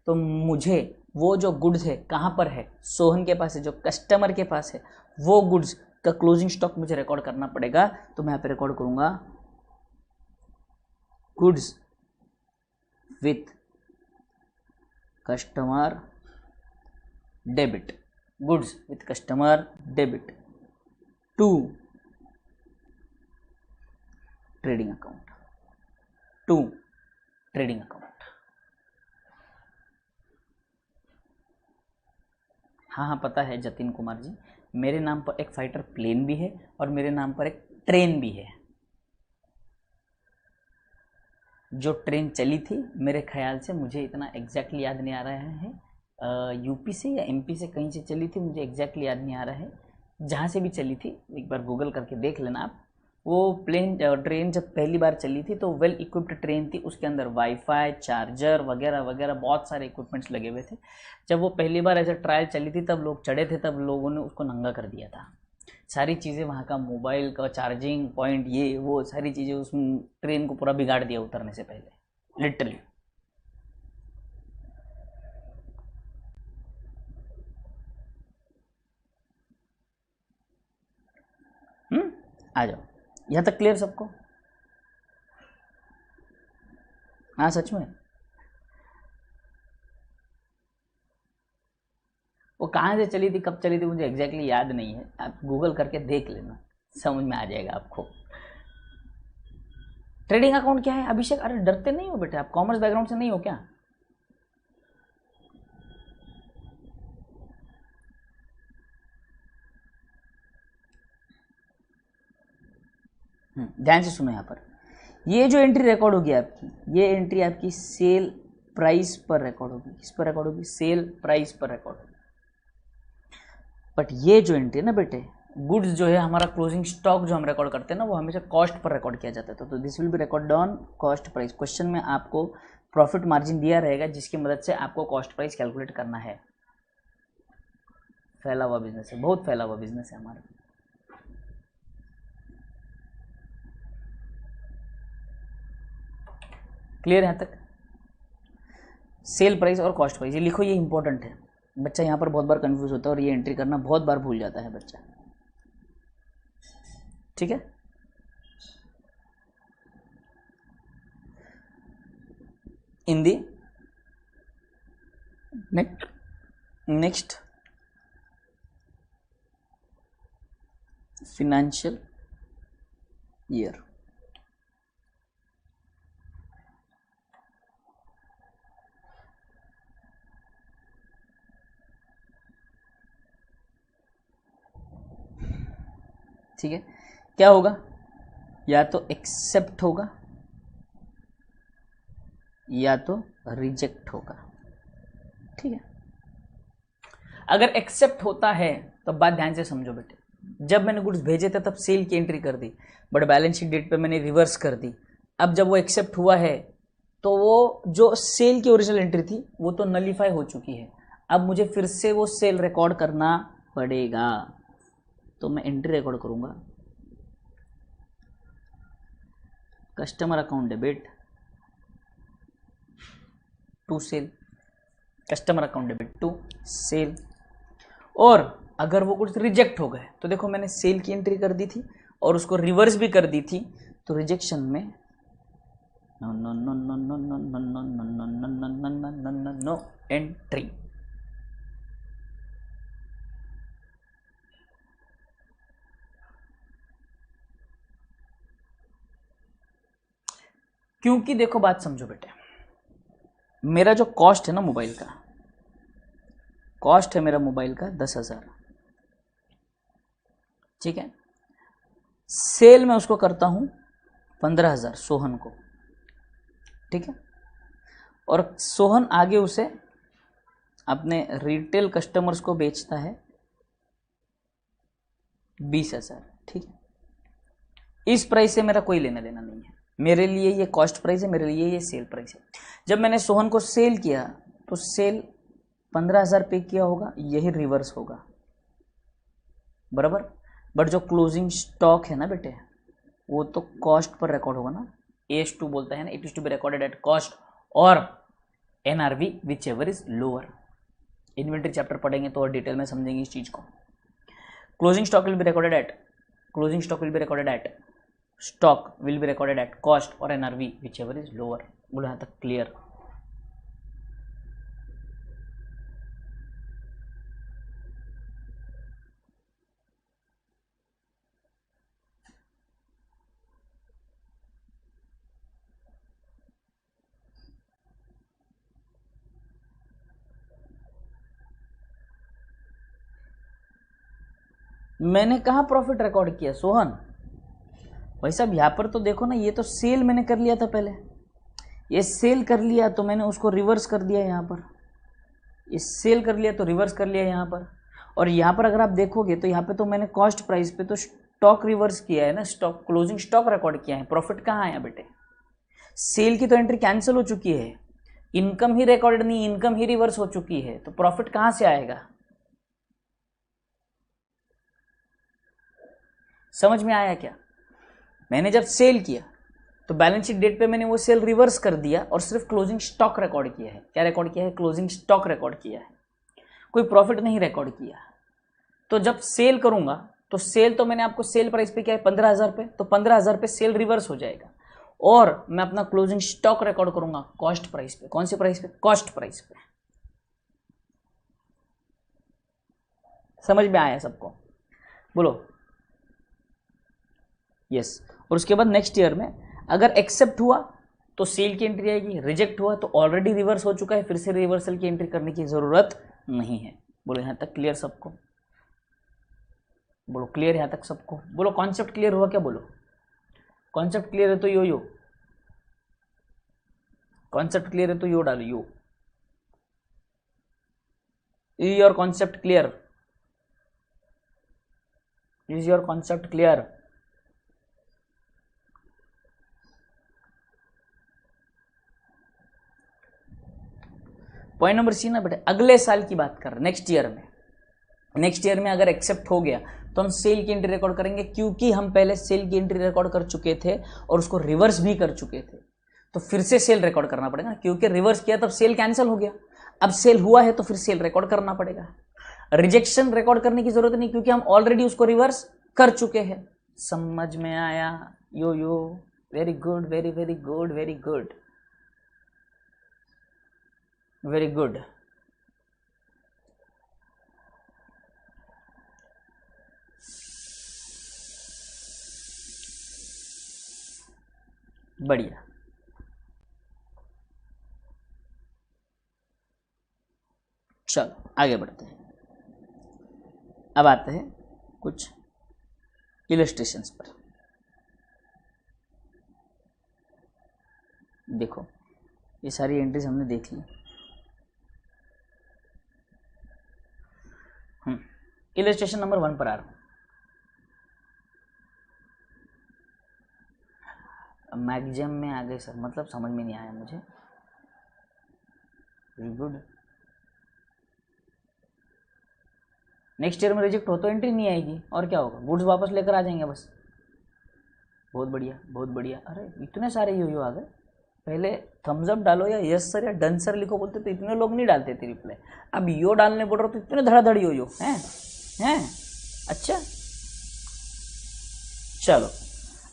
तो मुझे वो जो गुड्स है कहाँ पर है, सोहन के पास है, जो कस्टमर के पास है, वो गुड्स का क्लोजिंग स्टॉक मुझे रिकॉर्ड करना पड़ेगा। तो मैं यहाँ पे रिकॉर्ड करूँगा goods with customer debit, goods with customer debit to trading account, to trading account. हाँ हाँ पता है जतिन कुमार जी, मेरे नाम पर एक फाइटर प्लेन भी है और मेरे नाम पर एक ट्रेन भी है। जो ट्रेन चली थी मेरे ख्याल से, मुझे इतना एग्जैक्टली याद नहीं आ रहा है, यूपी से या एमपी से कहीं से चली थी, मुझे एग्जैक्टली याद नहीं आ रहा है। जहाँ से भी चली थी एक बार गूगल करके देख लेना आप। वो ट्रेन जब पहली बार चली थी तो वेल इक्विप्ड ट्रेन थी, उसके अंदर वाईफाई, चार्जर वगैरह वगैरह बहुत सारे इक्विपमेंट्स लगे हुए थे। जब वो पहली बार ऐसे ट्रायल चली थी तब लोग चढ़े थे, तब लोगों ने उसको नंगा कर दिया था। सारी चीज़ें वहाँ का, मोबाइल का चार्जिंग पॉइंट, ये वो सारी चीज़ें उस ट्रेन को पूरा बिगाड़ दिया उतरने से पहले, लिटरली। आ जाओ, यहाँ तक क्लियर सबको? हाँ सच में, वो कहाँ से चली थी, कब चली थी, मुझे एग्जैक्टली याद नहीं है, आप गूगल करके देख लेना, समझ में आ जाएगा आपको। ट्रेडिंग अकाउंट क्या है अभिषेक? अरे डरते नहीं हो बेटे, आप कॉमर्स बैकग्राउंड से नहीं हो क्या? ध्यान से सुनो, यहाँ पर ये जो एंट्री रिकॉर्ड होगी आपकी, ये एंट्री आपकी सेल प्राइस पर रिकॉर्ड होगी। किस पर रिकॉर्ड होगी? सेल प्राइस पर रिकॉर्ड होगी। बट ये जो एंट्री है ना बेटे, गुड्स जो है हमारा क्लोजिंग स्टॉक जो हम रिकॉर्ड करते हैं ना, वो हमेशा कॉस्ट पर रिकॉर्ड किया जाता है। तो this will be record on cost price. Question में आपको प्रॉफिट मार्जिन दिया रहेगा जिसकी मदद से आपको कॉस्ट प्राइस कैलकुलेट करना है। फैला हुआ बिजनेस है, बहुत फैला हुआ बिजनेस है हमारा। क्लियर है यहाँ तक? सेल प्राइस और कॉस्ट प्राइस, ये लिखो, ये इंपॉर्टेंट है। बच्चा यहाँ पर बहुत बार कंफ्यूज होता है और ये एंट्री करना बहुत बार भूल जाता है बच्चा, ठीक है? इन दी नेक्स्ट financial year, ठीक है, क्या होगा, या तो एक्सेप्ट होगा या तो रिजेक्ट होगा। ठीक है, अगर एक्सेप्ट होता है तो बात ध्यान से समझो बेटे, जब मैंने गुड्स भेजे थे तब सेल की एंट्री कर दी, बट बैलेंस शीट डेट पे मैंने रिवर्स कर दी। अब जब वो एक्सेप्ट हुआ है तो वो जो सेल की ओरिजिनल एंट्री थी वो तो नलीफाई हो चुकी है, अब मुझे फिर से वो सेल रिकॉर्ड करना पड़ेगा। तो मैं एंट्री रिकॉर्ड करूंगा, customer account debit to sale, customer account debit to sale. और अगर वो कुछ रिजेक्ट हो गए तो देखो मैंने सेल की एंट्री कर दी थी और उसको रिवर्स भी कर दी थी, तो रिजेक्शन में no no no no no no no no no no no no no no no no entry. क्योंकि देखो बात समझो बेटे, मेरा जो कॉस्ट है ना मोबाइल का, कॉस्ट है मेरा मोबाइल का 10,000, ठीक है, सेल में उसको करता हूं 15,000 सोहन को, ठीक है, और सोहन आगे उसे अपने रिटेल कस्टमर्स को बेचता है 20,000, ठीक है। इस प्राइस से मेरा कोई लेना देना नहीं है, मेरे लिए ये कॉस्ट प्राइस है, मेरे लिए ये सेल प्राइस है। जब मैंने सोहन को सेल किया तो सेल 15,000 पे किया होगा, यही रिवर्स होगा, बराबर। बट जो क्लोजिंग स्टॉक है ना बेटे, वो तो कॉस्ट पर रिकॉर्ड होगा ना, AS2 बोलता है ना, it is to be recorded at cost और NRV whichever is lower. Inventory chapter पढ़ेंगे तो और डिटेल में समझेंगे इस चीज को। Closing stock will be recorded at, closing stock will be recorded at, stock will be recorded at cost और NRV whichever is lower. बोलो यहाँ तक क्लियर? मैंने कहा प्रॉफिट रिकॉर्ड किया सोहन? भाई साहब यहाँ पर तो देखो ना, ये तो सेल मैंने कर लिया था पहले, ये सेल कर लिया तो मैंने उसको रिवर्स कर दिया यहाँ पर, ये सेल कर लिया तो रिवर्स कर लिया यहाँ पर। और यहाँ पर अगर आप देखोगे तो यहाँ पे तो मैंने कॉस्ट प्राइस पे तो स्टॉक रिवर्स किया है ना, स्टॉक क्लोजिंग स्टॉक रिकॉर्ड किया है, प्रॉफिट कहाँ आया बेटे? सेल की तो एंट्री कैंसिल हो चुकी है, इनकम ही रिकॉर्डेड नहीं, इनकम ही रिवर्स हो चुकी है, तो प्रॉफिट कहाँ से आएगा? समझ में आया क्या? मैंने जब सेल किया तो बैलेंस शीट डेट पे मैंने वो सेल रिवर्स कर दिया और सिर्फ क्लोजिंग स्टॉक रिकॉर्ड किया है। क्या रिकॉर्ड किया है? क्लोजिंग स्टॉक रिकॉर्ड किया है, कोई प्रॉफिट नहीं रिकॉर्ड किया। तो जब सेल करूंगा तो सेल तो मैंने आपको सेल प्राइस पे किया है 15,000 पे, तो 15,000 पे सेल रिवर्स हो जाएगा और मैं अपना क्लोजिंग स्टॉक रिकॉर्ड करूंगा कॉस्ट प्राइस पे। कौन सी प्राइस पे? कॉस्ट प्राइस पे। समझ में आया सबको? बोलो यस। और उसके बाद नेक्स्ट ईयर में अगर एक्सेप्ट हुआ तो सेल की एंट्री आएगी, रिजेक्ट हुआ तो ऑलरेडी रिवर्स हो चुका है, फिर से रिवर्सल की एंट्री करने की जरूरत नहीं है। बोलो यहाँ तक क्लियर सबको? बोलो क्लियर यहाँ तक सबको? बोलो कॉन्सेप्ट क्लियर हुआ क्या? बोलो कॉन्सेप्ट क्लियर है तो यो, कॉन्सेप्ट क्लियर है तो यो डालो, yo. Is your concept clear? Is your concept clear? Point number C ना बेटे, अगले साल की बात कर, नेक्स्ट ईयर में, नेक्स्ट ईयर में अगर एक्सेप्ट हो गया तो हम सेल की एंट्री रिकॉर्ड करेंगे, क्योंकि हम पहले सेल की एंट्री रिकॉर्ड कर चुके थे और उसको रिवर्स भी कर चुके थे, तो फिर से सेल रिकॉर्ड करना पड़ेगा, क्योंकि रिवर्स किया तब सेल कैंसिल हो गया, अब सेल हुआ है तो फिर सेल रिकॉर्ड करना पड़ेगा। रिजेक्शन रिकॉर्ड करने की जरूरत नहीं, क्योंकि हम ऑलरेडी उसको रिवर्स कर चुके हैं। समझ में आया? Yo yo, very good, very very good, very good, very good. बढ़िया। चलो आगे बढ़ते हैं। अब आते हैं कुछ इलस्ट्रेशंस पर देखो, ये सारी एंट्रीज हमने देख ली। इलस्ट्रेशन नंबर 1 पर आ रहा हूँ। मैगजीम में आ गए सर, मतलब समझ में नहीं आया मुझे। गुड, नेक्स्ट ईयर में रिजेक्ट हो तो एंट्री नहीं आएगी, और क्या होगा, गुड्स वापस लेकर आ जाएंगे बस। बहुत बढ़िया, बहुत बढ़िया। अरे इतने सारे यो आ गए। पहले थम्स अप डालो या यस सर या डन सर लिखो बोलते तो इतने लोग नहीं डालते थे रिप्लाई। अब यो डालने बोल रहे हो तो इतने धड़ाधड़ यो हैं। अच्छा चलो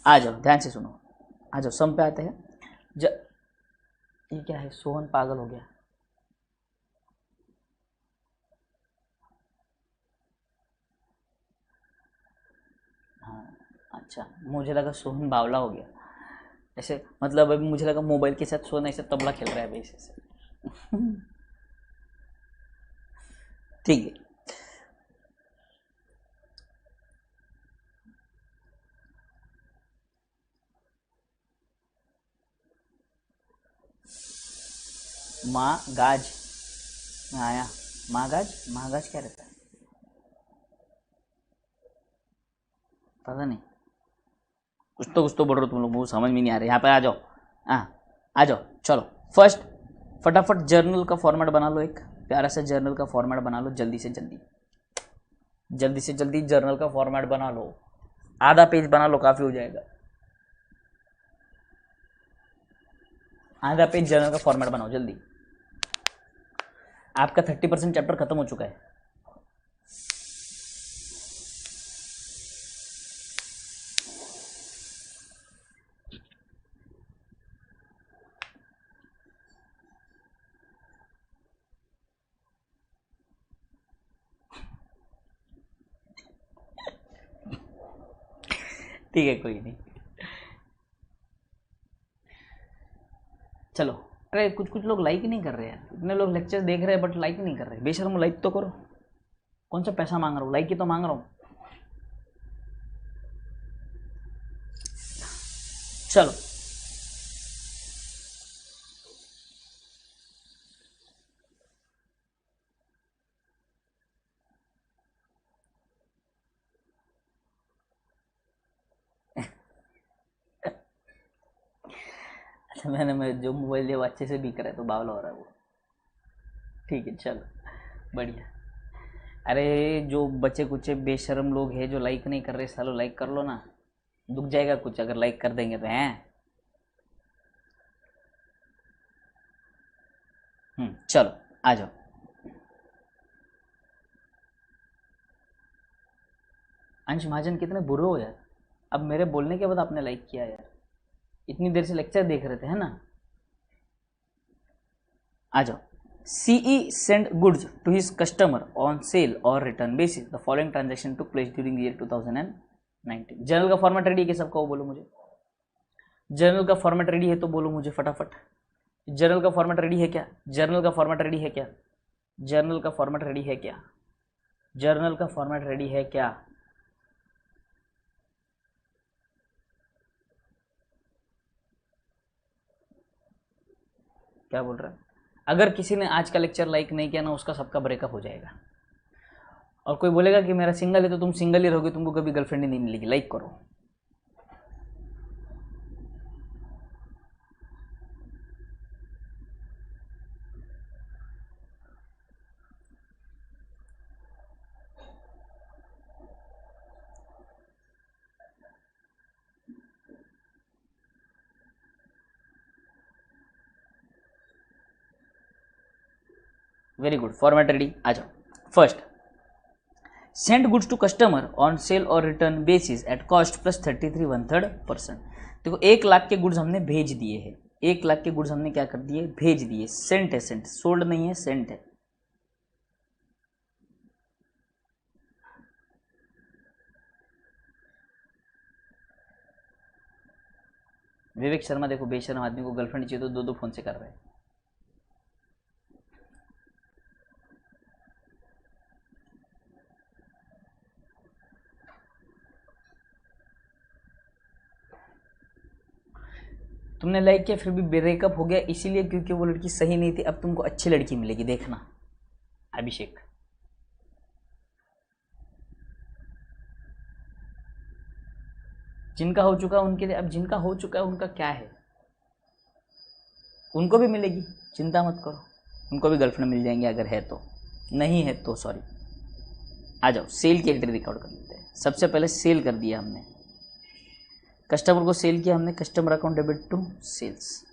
आ जाओ, ध्यान से सुनो, आ जाओ, सम पे आते हैं। ये क्या है, सोहन पागल हो गया। हाँ अच्छा, मुझे लगा सोहन बावला हो गया ऐसे, मतलब अभी मुझे लगा मोबाइल के साथ सोहन ऐसे तबला खेल रहा है अभी ऐसे। ठीक है, माँ गाज में आया। महागाज, महागाज क्या रहता है पता नहीं, कुछ तो बोल रहे हो तुम लोग, मुझे समझ में नहीं आ रहा। यहाँ पे आ जाओ, आ जाओ, चलो फर्स्ट फटाफट जर्नल का फॉर्मेट बना लो, एक प्यारा सा जर्नल का फॉर्मेट बना लो, जल्दी से जल्दी, जल्दी से जल्दी जर्नल का फॉर्मेट बना लो। आधा पेज बना लो, काफ़ी हो जाएगा। आधा पेज जर्नल का फॉर्मेट बनाओ जल्दी। आपका 30% चैप्टर खत्म हो चुका है। ठीक है, कोई नहीं, चलो। अरे कुछ कुछ लोग लाइक नहीं कर रहे हैं, इतने लोग लेक्चर देख रहे हैं बट लाइक नहीं कर रहे। बेशर्म, लाइक तो करो, कौन सा पैसा मांग रहा हूँ, लाइक ही तो मांग रहा हूँ। चलो अच्छा, मैं जो मोबाइल लिया वो अच्छे से बिक रहा है तो बावला हो रहा है वो। ठीक है चलो, बढ़िया। अरे जो बच्चे कुछ बेशर्म लोग हैं जो लाइक नहीं कर रहे, सालो लाइक कर लो ना, दुख जाएगा कुछ अगर लाइक कर देंगे तो हैं। चलो आ जाओ। अंश महाजन कितने बुरे हो यार, अब मेरे बोलने के बाद आपने लाइक किया यार, इतनी देर से लेक्चर देख रहे थे, है ना। आ जाओ। CE sent goods to his customer on sale or return basis. The following transaction took place during the year 2019. Journal का फॉर्मेट रेडी है कि सबका, वो बोलो मुझे। जर्नल का फॉर्मेट रेडी है तो बोलो मुझे फटाफट। जर्नल का फॉर्मेट रेडी है क्या? जर्नल का फॉर्मेट रेडी है क्या? जर्नल का फॉर्मेट रेडी है क्या? जर्नल का फॉर्मेट रेडी है क्या? क्या बोल रहा है? अगर किसी ने आज का लेक्चर लाइक नहीं किया ना, उसका सबका ब्रेकअप हो जाएगा। और कोई बोलेगा कि मेरा सिंगल है तो तुम सिंगल ही रहोगे, तुमको कभी गर्लफ्रेंड ही नहीं मिलेगी। लाइक करो। वेरी गुड, फॉर्मेट रेडी, आ जाओ। First, send goods to customer on sale और return basis at cost plus 33 1/3%। देखो 1 लाख के गुड्स हमने भेज दिए हैं, 1 लाख के गुड्स हमने क्या कर दिए, भेज दिए। सेंट है, सेंट, सोल्ड नहीं है, सेंट है। विवेक शर्मा देखो, बेशर्म आदमी को गर्लफ्रेंड चाहिए तो दो दो फोन से कर रहे हैं। तुमने लाइक किया फिर भी ब्रेकअप हो गया इसीलिए क्योंकि वो लड़की सही नहीं थी। अब तुमको अच्छी लड़की मिलेगी, देखना। अभिषेक, जिनका हो चुका उनके लिए, अब जिनका हो चुका है उनका क्या है, उनको भी मिलेगी, चिंता मत करो। उनको भी गर्लफ्रेंड मिल जाएंगे अगर है तो, नहीं है तो सॉरी। आ जाओ, सेल की एंट्री रिकॉर्ड कर लेते हैं। सबसे पहले सेल कर दिया हमने, कस्टमर को सेल किया हमने, customer account debit to sales.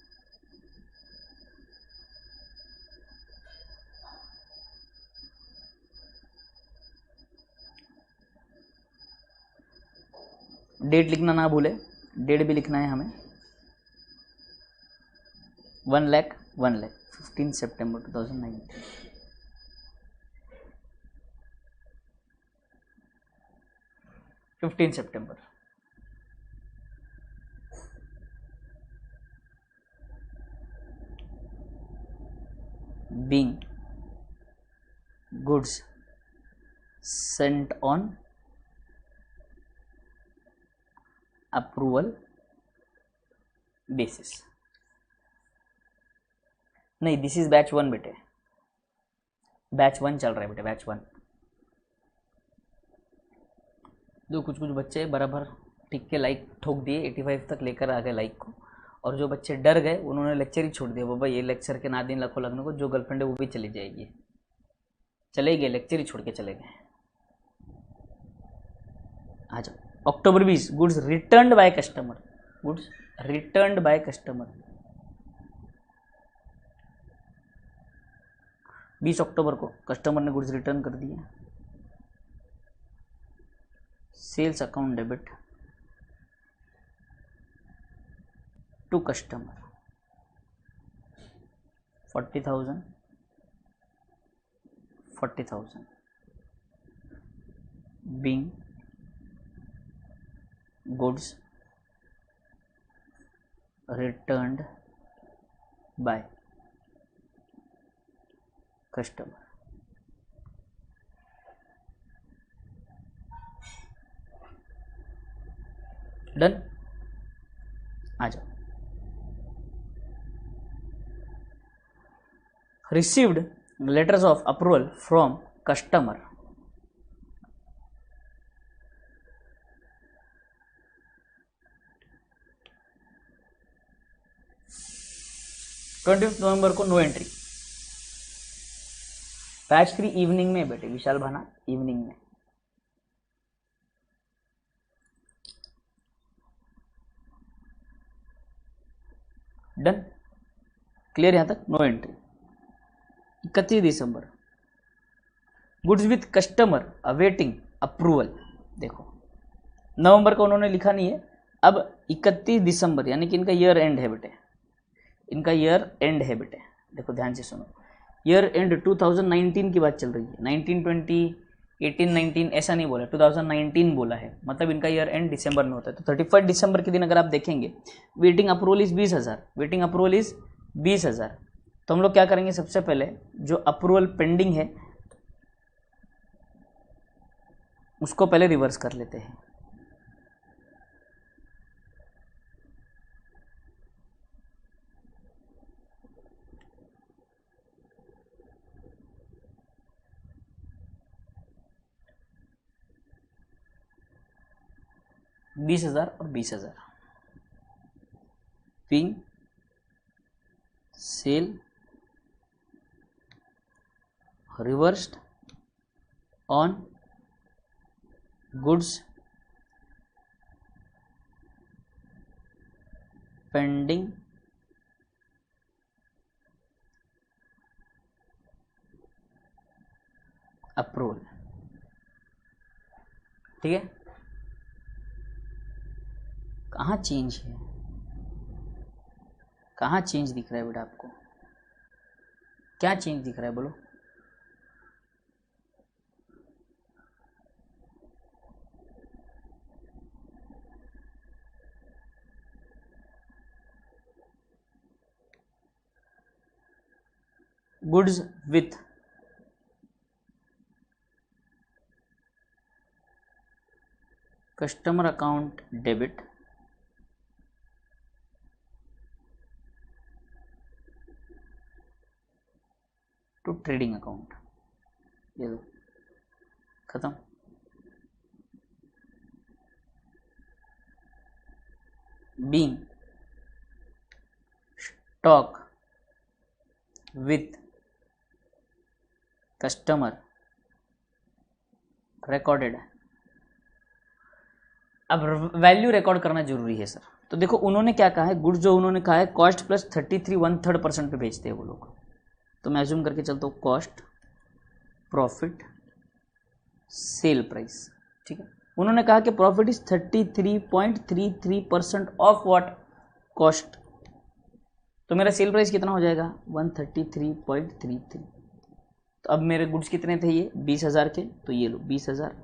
Date लिखना ना भूले, डेट भी लिखना है हमें। 1 लाख 15 सितंबर 2019। सितंबर being goods sent on approval basis। नहीं, दिस इज बैच 1 बेटे, बैच 1 चल रहा है बेटे, बैच 1। दो कुछ बच्चे बराबर टिक के लाइक ठोक दिए, 85 तक लेकर आ गए लाइक को। और जो बच्चे डर गए उन्होंने लेक्चर ही छोड़ दिया, बाबा ये लेक्चर के ना दिन लखों लगने को, जो गर्लफ्रेंड है वो भी चली जाएगी। चले गए, लेक्चर ही छोड़ के चले गए। आ जाओ, October 20, goods returned by customer, goods returned by customer. 20 October को कस्टमर ने गुड्स रिटर्न कर दिए। Sales account debit to customer 40,000 being goods returned by customer। Done. आ जाओ, received letters of approval from customer। नवंबर को नो एंट्री। बैच 3 इवनिंग में बेटे, Vishal Bhana evening में। डन, क्लियर यहां तक, नो एंट्री। 31 दिसंबर, goods with customer awaiting approval. देखो नवंबर का उन्होंने लिखा नहीं है, अब 31 दिसंबर यानी कि इनका ईयर एंड है बेटे, इनका ईयर एंड है बेटे। देखो ध्यान से सुनो, ईयर एंड 2019 की बात चल रही है, 19, 20, 18, 19 ऐसा नहीं बोला, 2019 बोला है, मतलब इनका ईयर एंड दिसंबर में होता है। तो 31 दिसंबर के दिन अगर आप देखेंगे, waiting approval is 20,000, waiting approval is 20,000। तो हम लोग क्या करेंगे, सबसे पहले जो अप्रूवल पेंडिंग है उसको पहले रिवर्स कर लेते हैं। $20,000 और 20,000 being sale reversed on goods pending approval. ठीक है, कहाँ चेंज है, कहाँ चेंज दिख रहा है बेटा आपको, क्या चेंज दिख रहा है बोलो। Goods with customer account debit to trading account, ये दो, खत्म। Being stock with customer recorded. अब वैल्यू रिकॉर्ड करना जरूरी है सर। तो देखो उन्होंने क्या कहा है, गुड्स जो उन्होंने कहा है कॉस्ट प्लस 33 1/3% पे बेचते हैं वो लोग। तो मैं अज्यूम करके चलता हूँ कॉस्ट प्रॉफिट सेल प्राइस, ठीक है। उन्होंने कहा कि profit is 33.33% of what cost. तो मेरा सेल प्राइस कितना हो जाएगा 133.33। तो अब मेरे गुड्स कितने थे ये 20,000 के, तो ये लो 20,000।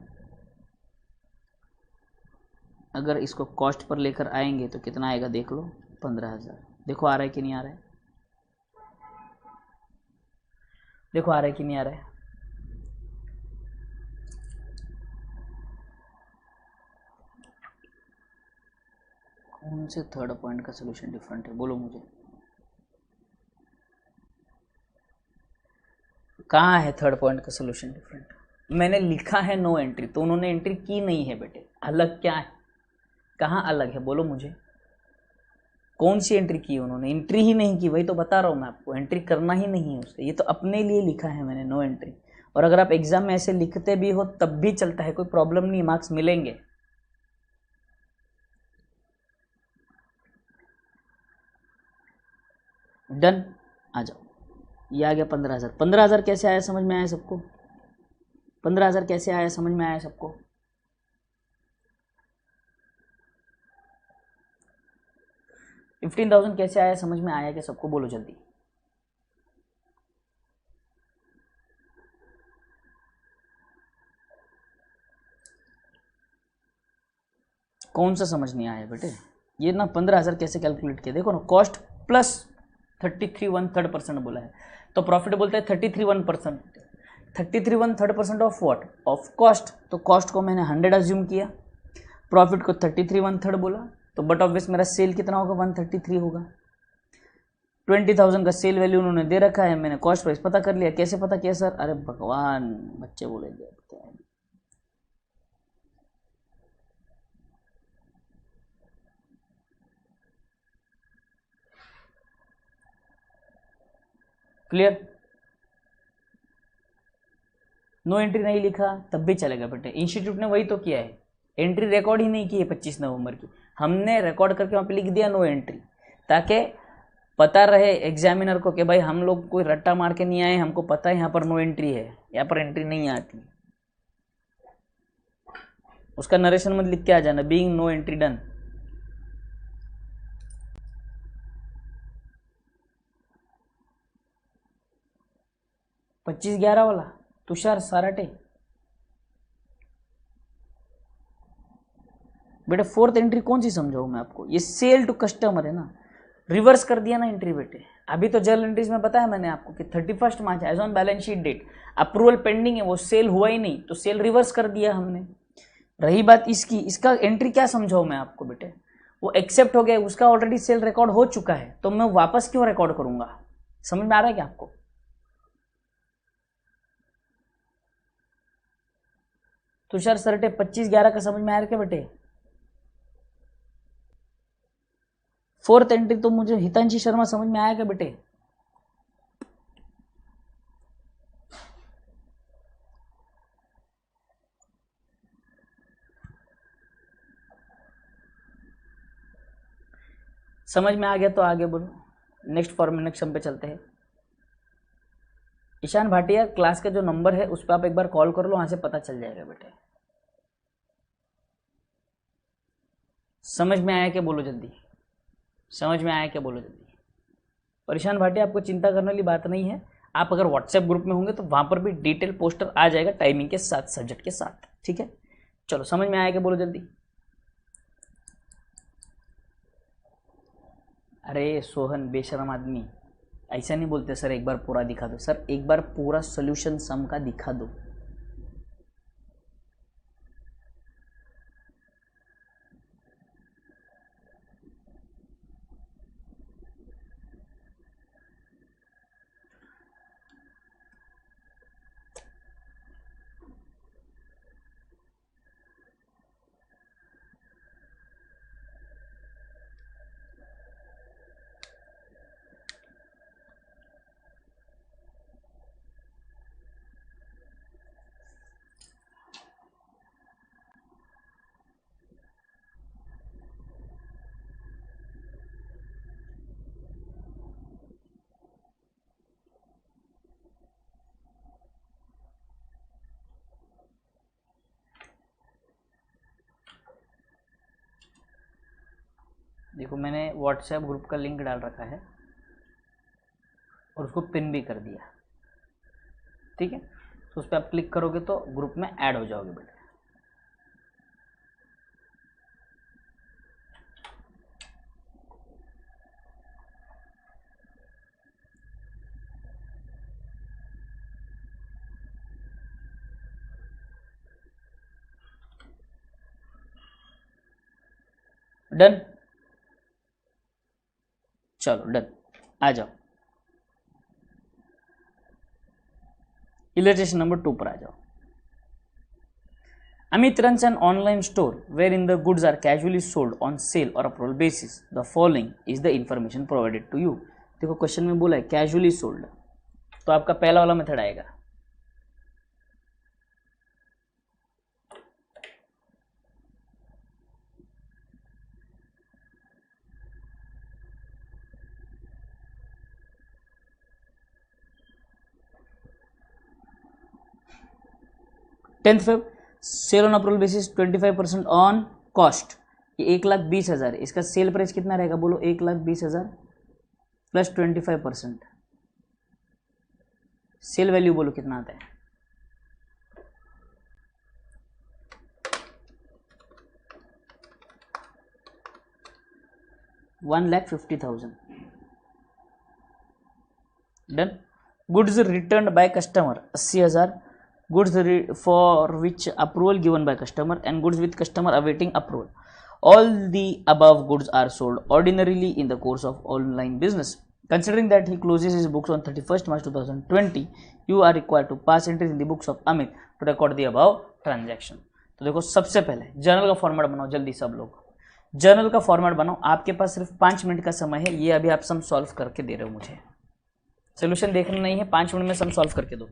अगर इसको कॉस्ट पर लेकर आएंगे तो कितना आएगा देख लो 15,000। देखो आ रहा है कि नहीं आ रहा है, देखो आ रहा है कि नहीं आ रहा है। कौन से थर्ड पॉइंट का सोल्यूशन डिफरेंट है बोलो मुझे, कहाँ है थर्ड पॉइंट का सोल्यूशन डिफरेंट। मैंने लिखा है नो एंट्री, तो उन्होंने एंट्री की नहीं है बेटे। अलग क्या है, कहाँ अलग है बोलो मुझे, कौन सी एंट्री की उन्होंने, एंट्री ही नहीं की, वही तो बता रहा हूँ मैं आपको, एंट्री करना ही नहीं है उससे। ये तो अपने लिए लिखा है मैंने नो एंट्री। और अगर आप एग्जाम में ऐसे लिखते भी हो तब भी चलता है, कोई प्रॉब्लम नहीं, मार्क्स मिलेंगे। डन, आ जाओ। ये आ गया 15,000। 15,000 कैसे आया समझ में आया सबको, 15,000 कैसे आया समझ में आया सबको। 15,000 कैसे आया समझ में आया क्या सबको, बोलो जल्दी। कौन सा समझ नहीं आया बेटे, ये ना 15,000 कैसे कैलकुलेट किया, देखो ना कॉस्ट प्लस 33 1/3% बोला है, तो प्रॉफिट बोलता है 33 1%। 33 1/3% ऑफ व्हाट, ऑफ कॉस्ट। तो कॉस्ट को मैंने 100 अज्यूम किया, प्रॉफिट को 33 1/3 बोला, तो बट ऑब्वियस मेरा सेल कितना होगा 133 होगा। 20,000 का सेल वैल्यू उन्होंने दे रखा है, मैंने कॉस्ट प्राइस पता कर लिया। कैसे पता किया सर, अरे भगवान, बच्चे बोलेंगे। क्लियर, नो एंट्री नहीं लिखा तब भी चलेगा बेटे, इंस्टीट्यूट ने वही तो किया है, एंट्री रिकॉर्ड ही नहीं की है 25 नवंबर की, हमने रिकॉर्ड करके वहाँ पे लिख दिया नो एंट्री, ताकि पता रहे एग्जामिनर को कि भाई हम लोग कोई रट्टा मार के नहीं आए, हमको पता है यहाँ पर नो एंट्री है, यहाँ पर एंट्री नहीं आती। उसका नरेशन मत लिख के आ जाना, बीइंग नो एंट्री डन। पच्चीस 11 वाला तुषार साराटे बेटे, फोर्थ एंट्री कौन सी समझाऊं मैं आपको, ये सेल टू कस्टमर है ना, रिवर्स कर दिया ना एंट्री बेटे। अभी तो जर्नल एंट्रीज में बताया मैंने आपको कि 31 March as on balance sheet date approval pending है, वो सेल हुआ ही नहीं, तो सेल रिवर्स कर दिया हमने। रही बात इसकी, इसका एंट्री क्या समझाऊं मैं आपको बेटे, वो एक्सेप्ट हो गया, उसका ऑलरेडी सेल रिकॉर्ड हो चुका है, तो मैं वापस क्यों रिकॉर्ड करूंगा। समझ में आ रहा है क्या आपको। तुषार सरटे 25/11 का समझ में आ रहा है क्या बेटे। फोर्थ एंट्री तो मुझे हितांशी शर्मा समझ में आया क्या बेटे। समझ में आ गया तो आगे बोलो, नेक्स्ट फॉर्मेशन पे चलते हैं। ईशान भाटिया क्लास का जो नंबर है उस पर आप एक बार कॉल कर लो, वहां से पता चल जाएगा बेटे। समझ में आया क्या बोलो जल्दी, समझ में आया क्या बोलो जल्दी। और ईशान भाटिया आपको चिंता करने वाली बात नहीं है, आप अगर व्हाट्सएप ग्रुप में होंगे तो वहां पर भी डिटेल पोस्टर आ जाएगा टाइमिंग के साथ, सब्जेक्ट के साथ, ठीक है। चलो समझ में आया क्या बोलो जल्दी। अरे सोहन बेशरम आदमी, ऐसा नहीं बोलते सर एक बार पूरा दिखा दो, सर एक बार पूरा सोल्यूशन सम का दिखा दो। देखो मैंने व्हाट्सएप ग्रुप का लिंक डाल रखा है और उसको पिन भी कर दिया, ठीक है। तो उस पर आप क्लिक करोगे तो ग्रुप में ऐड हो जाओगे बेटा। डन, चलो डन, आ जाओ। इलस्ट्रेशन नंबर 2 पर आ जाओ। Amit runs an online store wherein the goods are casually sold on sale or approval basis. The following is the information provided to you. देखो क्वेश्चन में बोला है कैजुअली सोल्ड, तो आपका पहला वाला मेथड आएगा। Tenth Feb sale on approval basis 25% on cost, ये 1,20,000, इसका सेल प्राइस कितना रहेगा बोलो, 1,20,000 प्लस 25%, सेल वैल्यू बोलो कितना आता है, 1,50,000। Done. Goods return by customer 80,000, goods for which approval given by customer and goods with customer awaiting approval. All the above goods are sold ordinarily in the course of online business. Considering that he closes his books on 31st March 2020, you are required to pass entries in the books of Amit to record the above transaction. तो देखो सबसे पहले journal का format बनाओ, जल्दी सब लोग journal का फॉर्मेट बनाओ। आपके पास सिर्फ 5 मिनट का समय है, ये अभी आप सम सॉल्व करके दे रहे हो, मुझे सोल्यूशन देखना नहीं है, 5 मिनट में सम सॉल्व करके दो।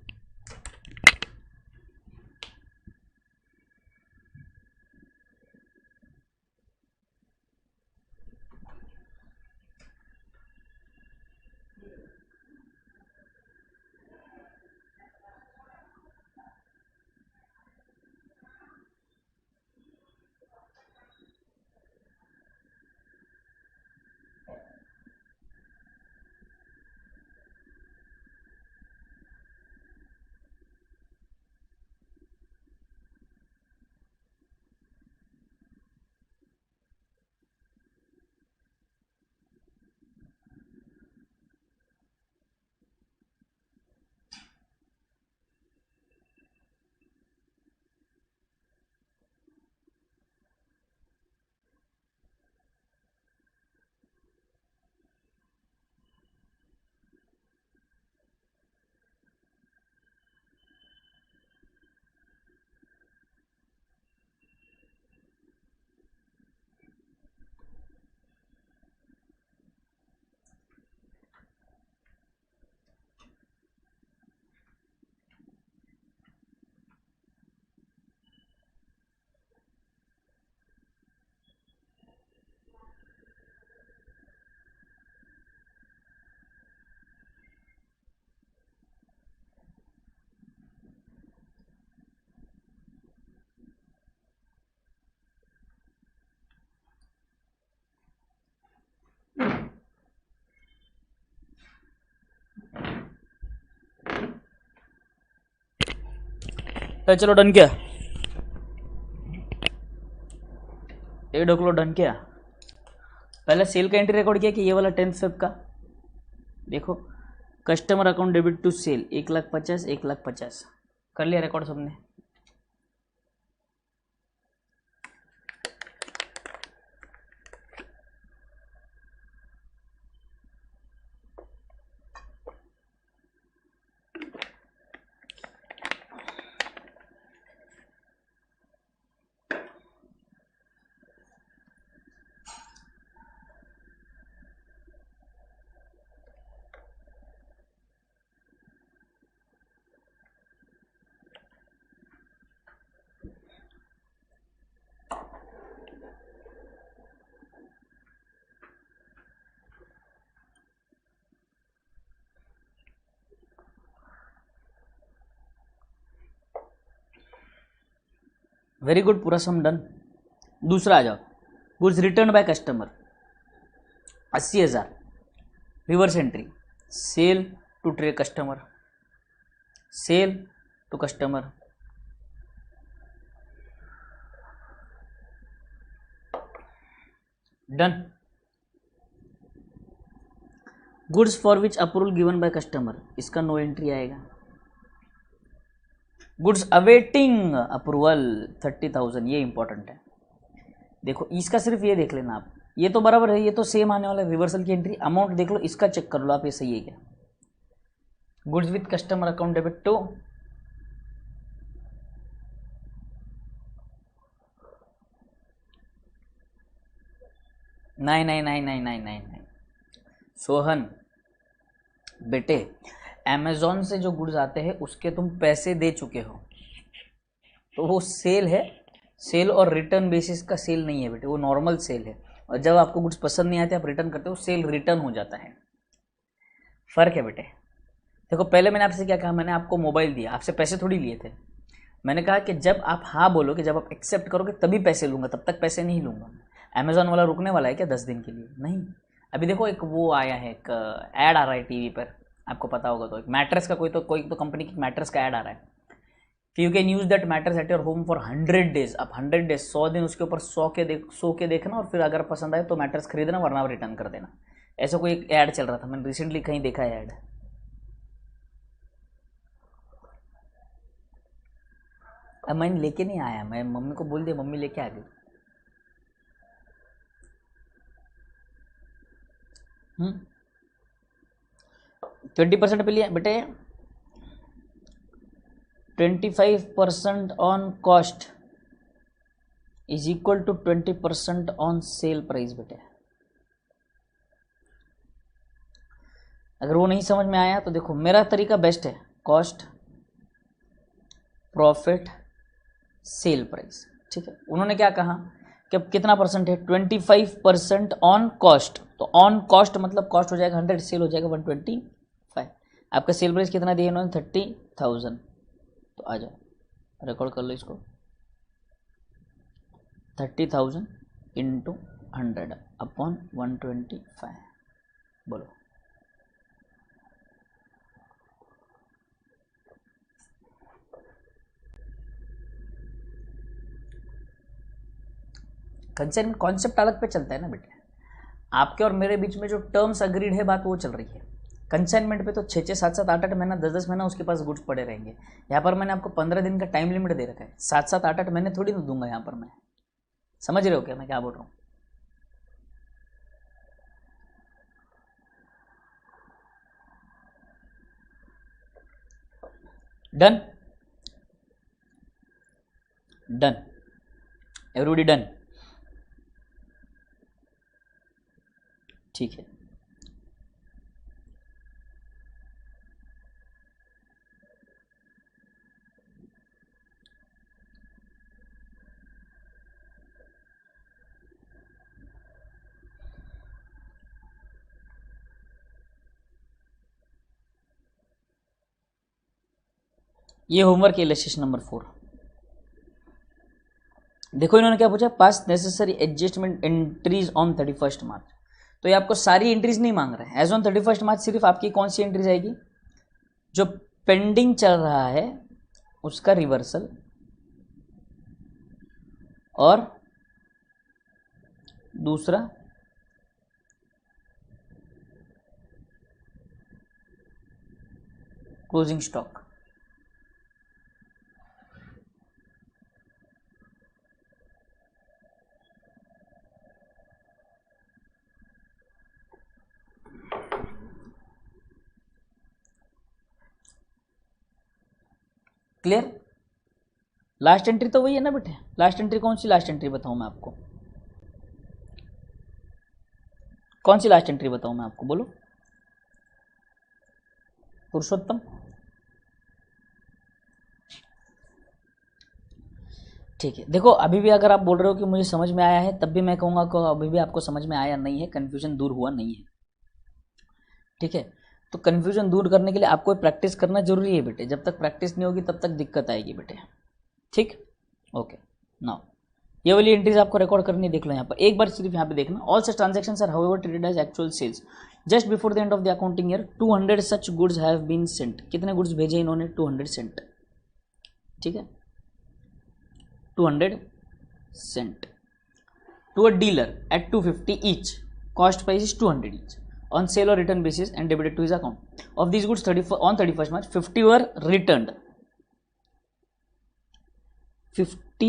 तो चलो डन किया, ये ढोकलो डन किया। पहले सेल का एंट्री रिकॉर्ड किया कि ये वाला 10th फेब का, देखो customer account debit to sale 1,50,000 1,50,000 कर लिया रिकॉर्ड सबने। वेरी गुड, पूरा सम डन। दूसरा आ जाओ, goods return by customer. 80,000 reverse entry, sale to ट्रे customer, sale to customer, done. Goods for which approval given by customer, इसका नो एंट्री आएगा। गुड्स अवेटिंग अप्रूवल 30,000, ये इंपॉर्टेंट है। देखो इसका सिर्फ ये देख लेना आप, ये तो बराबर है, ये तो सेम आने वाला है, रिवर्सल की एंट्री। अमाउंट देख लो, इसका चेक कर लो आप, ये सही है क्या। Goods with customer account debit to नहीं। सोहन बेटे, अमेजोन से जो गुड्स आते हैं उसके तुम पैसे दे चुके हो, तो वो सेल है। सेल और रिटर्न बेसिस का सेल नहीं है बेटे, वो नॉर्मल सेल है। और जब आपको गुड्स पसंद नहीं आते आप रिटर्न करते हो, सेल रिटर्न हो जाता है, फ़र्क है बेटे। देखो पहले मैंने आपसे क्या कहा, मैंने आपको मोबाइल दिया, आपसे पैसे थोड़ी लिए थे। मैंने कहा कि जब आप हाँ बोलोगे, जब आप एक्सेप्ट करोगे तभी पैसे लूँगा, तब तक पैसे नहीं लूँगा। अमेजोन वाला रुकने वाला है क्या 10 दिन के लिए? नहीं। अभी देखो एक वो आया है, एक ऐड आ रहा है टीवी पर, आपको पता होगा, तो एक मैट्रेस का कोई तो कंपनी की मैट्रेस का ऐड आ रहा है कि you can use that mattress at your home for 100 days. आप 100 डेज 100 दिन उसके ऊपर सो के देखना, और फिर अगर पसंद आए तो मैट्रेस खरीदना, वरना रिटर्न कर देना। ऐसा कोई एक ऐड चल रहा था, मैंने रिसेंटली कहीं देखा है ऐड। अब मैंने लेके नहीं आया, मैं मम्मी को बोल दिया, मम्मी लेके आ गई। 20% पे लिया बेटे, 25% on cost is equal to 20% on sale price बेटे। अगर वो नहीं समझ में आया तो देखो मेरा तरीका बेस्ट है, कॉस्ट प्रॉफिट सेल प्राइस, ठीक है। उन्होंने क्या कहा कि अब कितना परसेंट है, 25% ऑन कॉस्ट, तो ऑन कॉस्ट मतलब कॉस्ट हो जाएगा 100, सेल हो जाएगा 125। आपका सेल प्राइस कितना दिया इन्होंने, 30,000। तो आ जाओ रिकॉर्ड कर लो इसको, 30,000 इंटू 100 अपॉन 125, बोलो। कंसेंट कॉन्सेप्ट अलग पे चलता है ना बेटे, आपके और मेरे बीच में जो टर्म्स अग्रीड है बात वो चल रही है। कंसाइनमेंट पे तो 6-6, 7-7, 8-8 महीना, 10-10 महीना उसके पास गुड्स पड़े रहेंगे। यहाँ पर मैंने आपको 15 दिन का टाइम लिमिट दे रखा है, 7-7, 8-8 महीने थोड़ी ना दूंगा यहाँ पर मैं। समझ रहे हो क्या मैं क्या बोल रहा हूँ? डन डन, एवरीबॉडी डन, ठीक है। ये होमवर्क इलस्ट्रेशन नंबर 4। देखो इन्होंने क्या पूछा, पास necessary adjustment entries on 31 March. तो ये आपको सारी एंट्रीज नहीं मांग रहा है, एज ऑन 31 मार्च सिर्फ आपकी कौन सी एंट्रीज आएगी, जो पेंडिंग चल रहा है उसका रिवर्सल, और दूसरा closing stock. Clear? Last entry तो वही है ना बेटे, लास्ट एंट्री कौन सी लास्ट एंट्री बताऊं मैं आपको, कौन सी लास्ट एंट्री बताऊं मैं आपको, बोलो। पुरुषोत्तम, ठीक है। देखो अभी भी अगर आप बोल रहे हो कि मुझे समझ में आया है, तब भी मैं कहूँगा कि अभी भी आपको समझ में आया नहीं है, कन्फ्यूजन दूर हुआ नहीं है, ठीक है। तो कन्फ्यूजन दूर करने के लिए आपको प्रैक्टिस करना जरूरी है बेटे, जब तक प्रैक्टिस नहीं होगी तब तक दिक्कत आएगी बेटे, ठीक। ओके नाउ ये वाली एंट्रीज आपको रिकॉर्ड करनी, देख लो यहाँ पर एक बार सिर्फ यहाँ पे देखना। All such transactions are however treated as actual sales just before the end of the accounting year. 200 such goods have been sent. कितने गुड्स भेजे इन्होंने? 200 सेंट। ठीक है, 200 sent to a dealer at 250 each. Cost price is 200 each on sale or return basis and debited to his account. Of these goods on 31st March 50 were returned. 50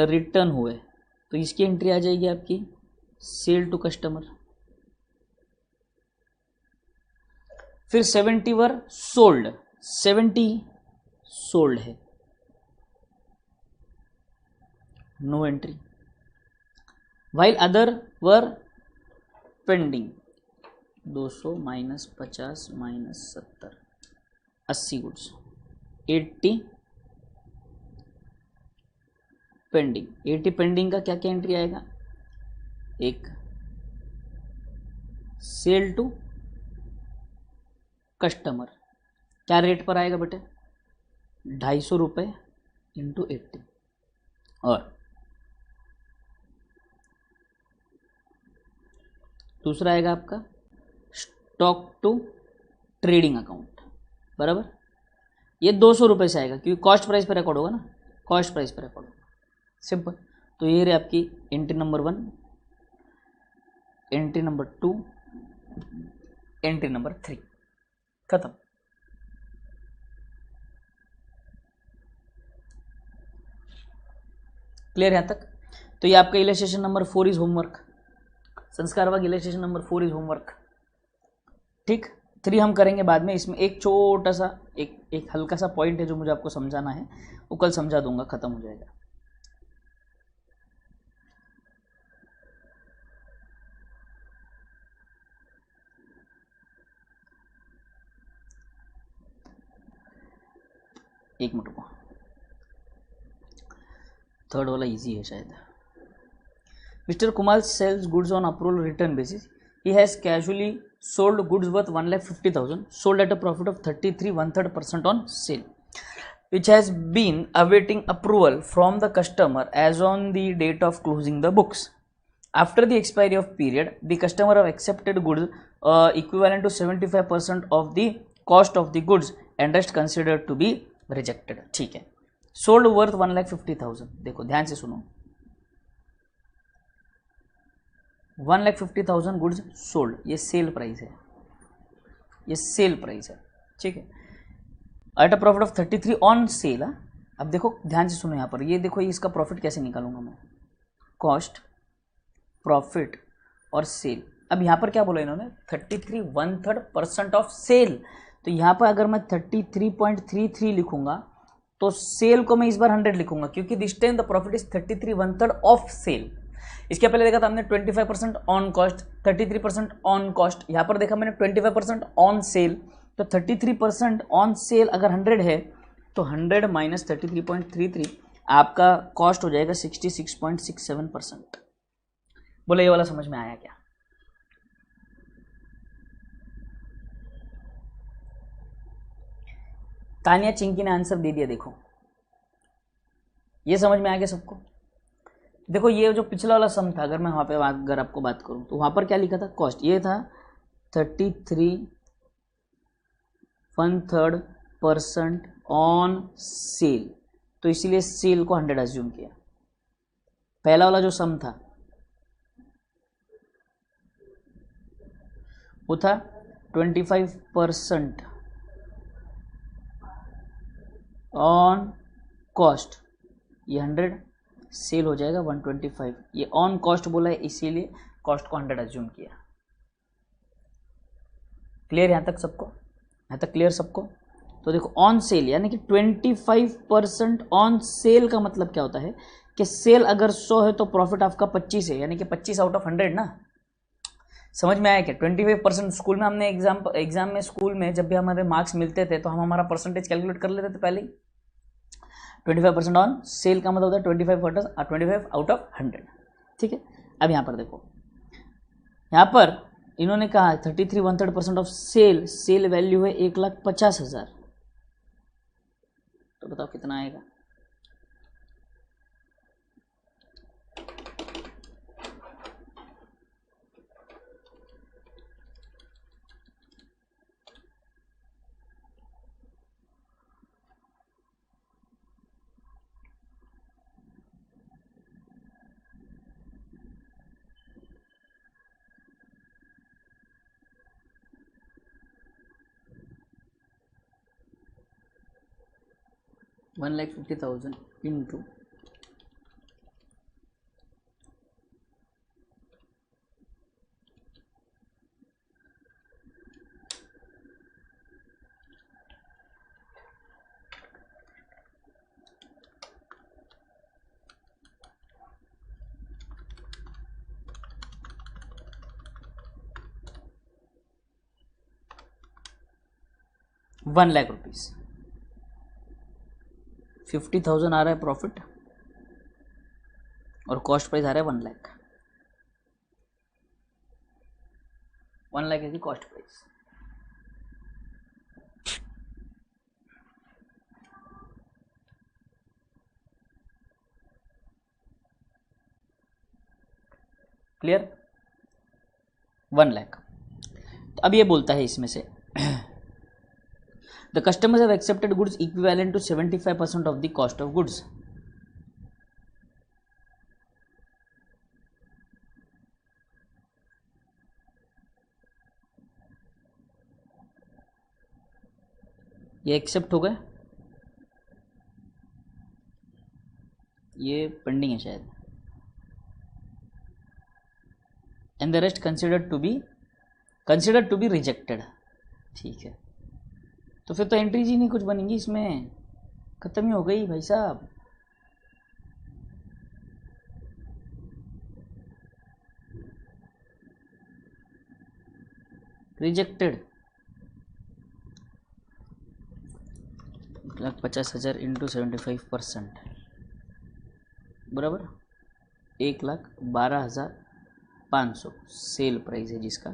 return हुए तो इसकी entry आ जाएगी आपकी cell to customer. फिर 70 were sold, 70 sold है, no entry. While other were pending, 200 minus 50 minus 70, 80 goods, 80 pending. 80 pending का क्या क्या एंट्री आएगा? एक सेल टू कस्टमर, क्या रेट पर आएगा बेटे? 250 रुपये इंटू 80। और दूसरा आएगा आपका स्टॉक टू ट्रेडिंग अकाउंट, बराबर। ये 200 रुपये से आएगा क्योंकि कॉस्ट प्राइस पर रिकॉर्ड होगा ना, कॉस्ट प्राइस पर रिकॉर्ड होगा, सिंपल। तो ये रही आपकी entry number 1, entry number 2, entry number 3, खत्म। क्लियर है यहाँ तक? तो ये आपका इलस्ट्रेशन नंबर 4 इज होमवर्क। संस्कार वर्ग इलस्ट्रेशन नंबर 4 इज होमवर्क। ठीक, 3 हम करेंगे बाद में। इसमें एक छोटा सा एक हल्का सा पॉइंट है जो मुझे आपको समझाना है, वो कल समझा दूंगा, खत्म हो जाएगा। एक मिनट को, थर्ड वाला इजी है शायद। Mister Kumar sales goods on approval return basis. He has casually sold goods worth 1,50,000 sold at a profit of 33 1/3% on sale, which has been awaiting approval from the customer as on the date of closing the books. After the expiry of period, the customer have accepted goods equivalent to 75% of the cost of the goods and rest considered to be rejected. ठीक है, sold worth 1,50,000। देखो ध्यान से सुनो, 1,50,000 goods sold, ये sale price है, ये sale price है, ठीक है। At a profit of 33 on sale. अब देखो ध्यान से सुनो यहाँ पर, ये देखो इसका प्रॉफिट कैसे निकालूंगा मैं, कॉस्ट, प्रॉफिट और सेल। अब यहाँ पर क्या बोला इन्होंने? 33 1/3% ऑफ सेल। तो यहाँ पर अगर मैं 33.33 लिखूंगा तो सेल को मैं इस बार 100 लिखूंगा क्योंकि this time the profit is 33 1/3 of sale. इसके पहले देखा था हमने 25% ऑन कॉस्ट, 33% ऑन कॉस्ट। यहाँ पर देखा मैंने 25% ऑन सेल। तो 33% ऑन सेल अगर 100 है तो 100 माइनस 33.33 आपका कॉस्ट हो जाएगा 66.67%। बोले ये वाला समझ में आया क्या? तानिया चिंकी ने आंसर दे दिया। देखो ये समझ में आ गया सबको? देखो ये जो पिछला वाला सम था, अगर मैं वहाँ पे अगर आपको बात करूँ तो वहाँ पर क्या लिखा था? कॉस्ट, ये था 33 1/3% ऑन सेल, तो इसीलिए सेल को 100 अज्यूम किया। पहला वाला जो सम था वो था 25% ऑन कॉस्ट, ये 100, सेल हो जाएगा 125। ये ऑन कॉस्ट बोला है इसीलिए कॉस्ट को 100 अज्यूम किया। क्लियर यहाँ तक सबको? यहाँ तक क्लियर सबको? तो देखो ऑन सेल यानी कि 25% ऑन सेल का मतलब क्या होता है कि सेल अगर 100 है तो प्रॉफिट आपका 25 है, यानी कि 25 आउट ऑफ 100 ना। समझ में आया क्या? 25% स्कूल में हमने एग्जाम में स्कूल में जब भी हमारे मार्क्स मिलते थे तो हम हमारा परसेंटेज कैलकुलेट कर लेते थे पहले ही। 25% ऑन सेल का मतलब होता है 25 आउट ऑफ 100। ठीक है, अब यहाँ पर देखो, यहाँ पर इन्होंने कहा 33 1/3% ऑफ सेल, सेल वैल्यू है 1,50,000। तो बताओ कितना आएगा? 1,50,000 into 1,00,000 रुपीज। 50,000 आ रहा है प्रॉफिट और कॉस्ट प्राइस आ रहा है 1,00,000। 1,00,000 है कॉस्ट प्राइस। क्लियर? 1,00,000। तो अब ये बोलता है इसमें से the customers have accepted goods equivalent to 75% of the cost of goods. ये एक्सेप्ट हो गए, ये पेंडिंग है शायद। And the rest considered to be rejected. ठीक है, तो फिर तो एंट्रीज ही नहीं कुछ बनेंगी इसमें, खत्म ही हो गई भाई साहब। रिजेक्टेड 1,50,000 इंटू 75% बराबर 1,12,500 सेल प्राइस है, जिसका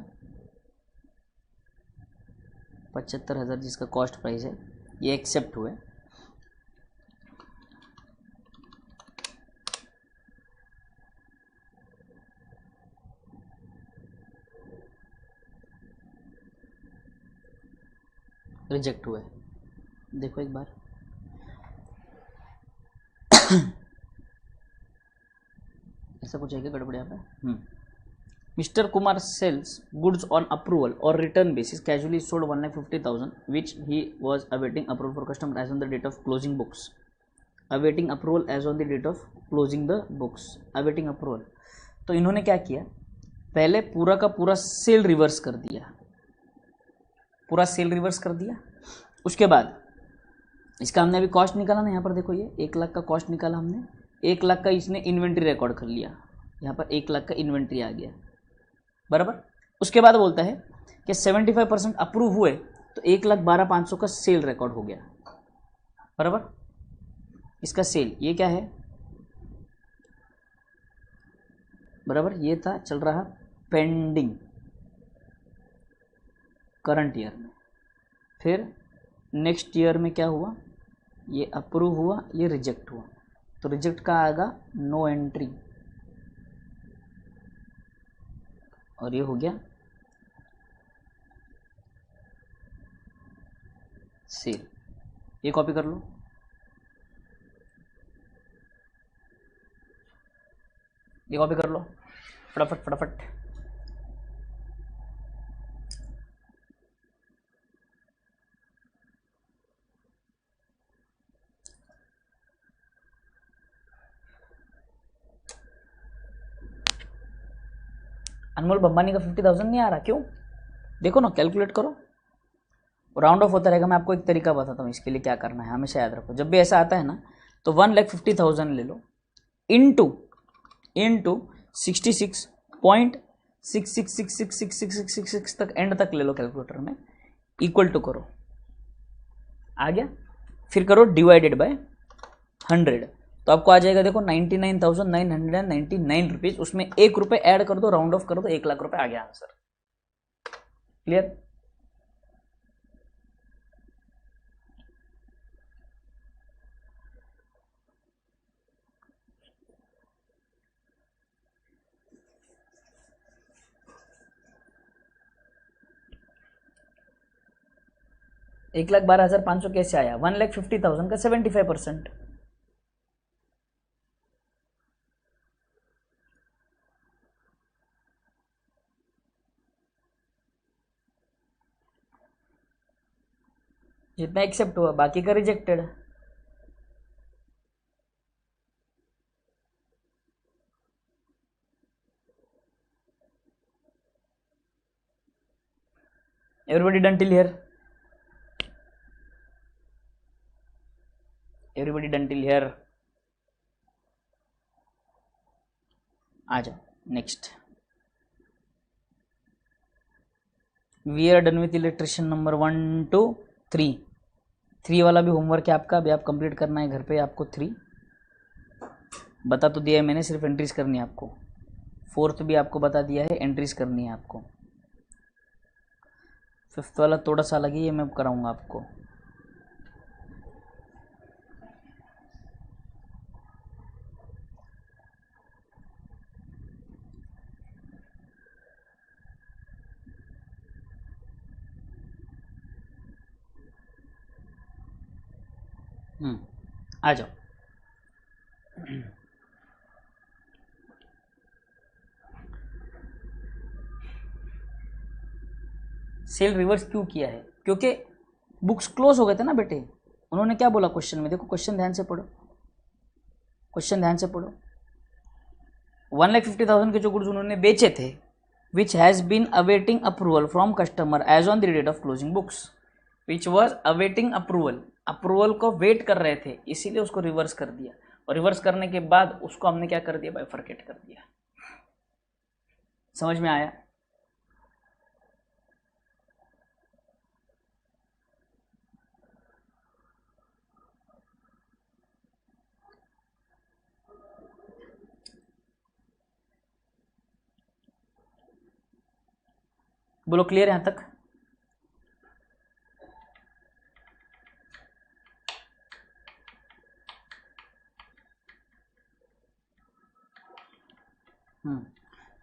75,000 जिसका कॉस्ट प्राइस है, ये एक्सेप्ट हुआ है। रिजेक्ट हुआ है, देखो एक बार ऐसा कुछ है क्या गड़बड़ यहाँ पे? Mister Kumar sales goods on approval और return basis casually sold 1,50,000 which he was awaiting approval for customer as on the date of closing books। awaiting approval as on the date of closing the books, awaiting approval। तो इन्होंने क्या किया, पहले पूरा का पूरा cell reverse कर दिया, उसके बाद इसका हमने अभी कॉस्ट निकाला ना, यहाँ पर देखो ये 1,00,000 का कॉस्ट निकाला हमने, 1,00,000 का इसने इन्वेंट्री रिकॉर्ड कर लिया, यहाँ पर 1,00,000 का इन्वेंट्री आ गया बराबर। उसके बाद बोलता है कि 75% अप्रूव हुए तो 1,12,500 का सेल रिकॉर्ड हो गया बराबर। इसका सेल ये क्या है बराबर, ये था चल रहा पेंडिंग करंट ईयर में, फिर नेक्स्ट ईयर में क्या हुआ, ये अप्रूव हुआ, ये रिजेक्ट हुआ, तो रिजेक्ट का आएगा नो एंट्री, और ये हो गया सेल। ये कॉपी कर लो, ये कॉपी कर लो फटाफट फटाफट। अनमोल बंबानी का 50,000 नहीं आ रहा, क्यों? देखो ना, कैलकुलेट करो, राउंड ऑफ होता रहेगा। मैं आपको एक तरीका बताता हूँ इसके लिए क्या करना है, हमेशा याद रखो। जब भी ऐसा आता है ना, तो 1,50,000 ले लो इंटू 66.666666 तक एंड तक ले लो कैलकुलेटर में, इक्वल टू करो, आ गया। फिर करो डिवाइडेड बाय 100, तो आपको आ जाएगा देखो 99,999 रुपीज। उसमें 1 रुपये ऐड कर दो, राउंड ऑफ कर दो, 1,00,000 रुपये आ गया आंसर। क्लियर? $1,12,500 कैसे आया? 1,50,000 का 75%। जितना एक्सेप्ट हुआ, बाकी का rejected. Everybody done till here? Everybody done till here? आ जाओ next. We are done with electrician number 1 2 3. 3 वाला भी होमवर्क है आपका, अभी आप कंप्लीट करना है घर पे आपको. 3 बता तो दिया है मैंने, सिर्फ एंट्रीज करनी है आपको. 4th भी आपको बता दिया है, एंट्रीज करनी है आपको. 5th वाला थोड़ा सा अलग ही है, मैं कराऊंगा आपको. आ जाओ. सेल रिवर्स क्यों किया है? क्योंकि बुक्स क्लोज हो गए थे ना बेटे. उन्होंने क्या बोला क्वेश्चन में, देखो क्वेश्चन ध्यान से पढ़ो, क्वेश्चन ध्यान से पढ़ो. 1,50,000 के जो गुड्स उन्होंने बेचे थे, which has been awaiting approval from customer as on the date of closing books. Which was awaiting approval, approval को वेट कर रहे थे, इसीलिए उसको रिवर्स कर दिया. और रिवर्स करने के बाद उसको हमने क्या कर दिया, बाइफरकेट कर दिया. समझ में आया? बोलो क्लियर यहां तक?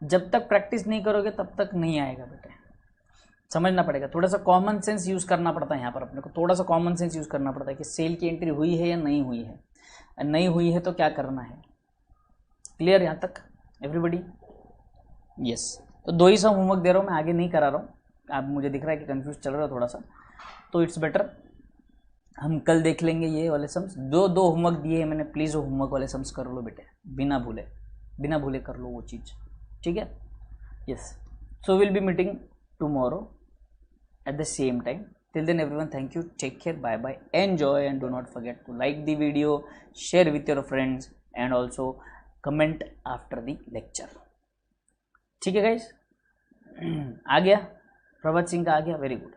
जब तक प्रैक्टिस नहीं करोगे तब तक नहीं आएगा बेटे. समझना पड़ेगा, थोड़ा सा कॉमन सेंस यूज़ करना पड़ता है यहाँ पर अपने को. थोड़ा सा कॉमन सेंस यूज़ करना पड़ता है कि सेल की एंट्री हुई है या नहीं हुई है. नहीं हुई है तो क्या करना है. क्लियर यहाँ तक एवरीबडी? यस. तो 2 ही सम होमवर्क दे रहा हूँ मैं, आगे नहीं करा रहा हूँ. आप मुझे दिख रहा है कि कंफ्यूज चल रहा है थोड़ा सा, तो इट्स बेटर हम कल देख लेंगे ये वाले सम्स. 2 होमवर्क दिए हैं मैंने, प्लीज़ वो होमवर्क वाले सम्स कर लो बेटे, बिना भूले कर लो वो चीज़. ठीक है? Yes. So will be meeting tomorrow at the same time. Till then everyone, thank you, take care, bye bye, enjoy, and do not forget to like the video, share with your friends, and also comment after the lecture. ठीक है guys? आ गया प्रभात सिंह का? आ गया, very good.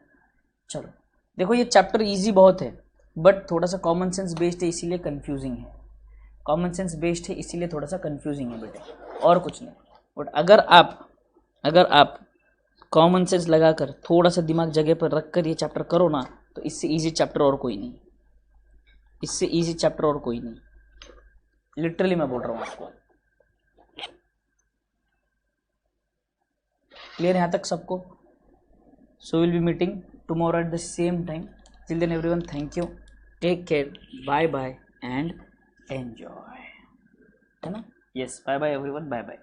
चलो देखो, ये chapter easy बहुत है, बट थोड़ा सा कॉमन सेंस बेस्ड है, इसीलिए कंफ्यूजिंग है. कॉमन सेंस बेस्ड है इसीलिए थोड़ा सा कंफ्यूजिंग है बेटे, और कुछ नहीं. बट अगर आप कॉमन सेंस लगाकर थोड़ा सा दिमाग जगह पर रखकर ये चैप्टर करो ना, तो इससे इजी चैप्टर और कोई नहीं. इससे इजी चैप्टर और कोई नहीं, लिटरली मैं बोल रहा हूँ आपको. क्लियर यहाँ तक सबको? So will be meeting tomorrow at the same time. Till then everyone, thank you, take care, bye bye and enjoy. है ना? Yes, bye bye everyone, bye bye.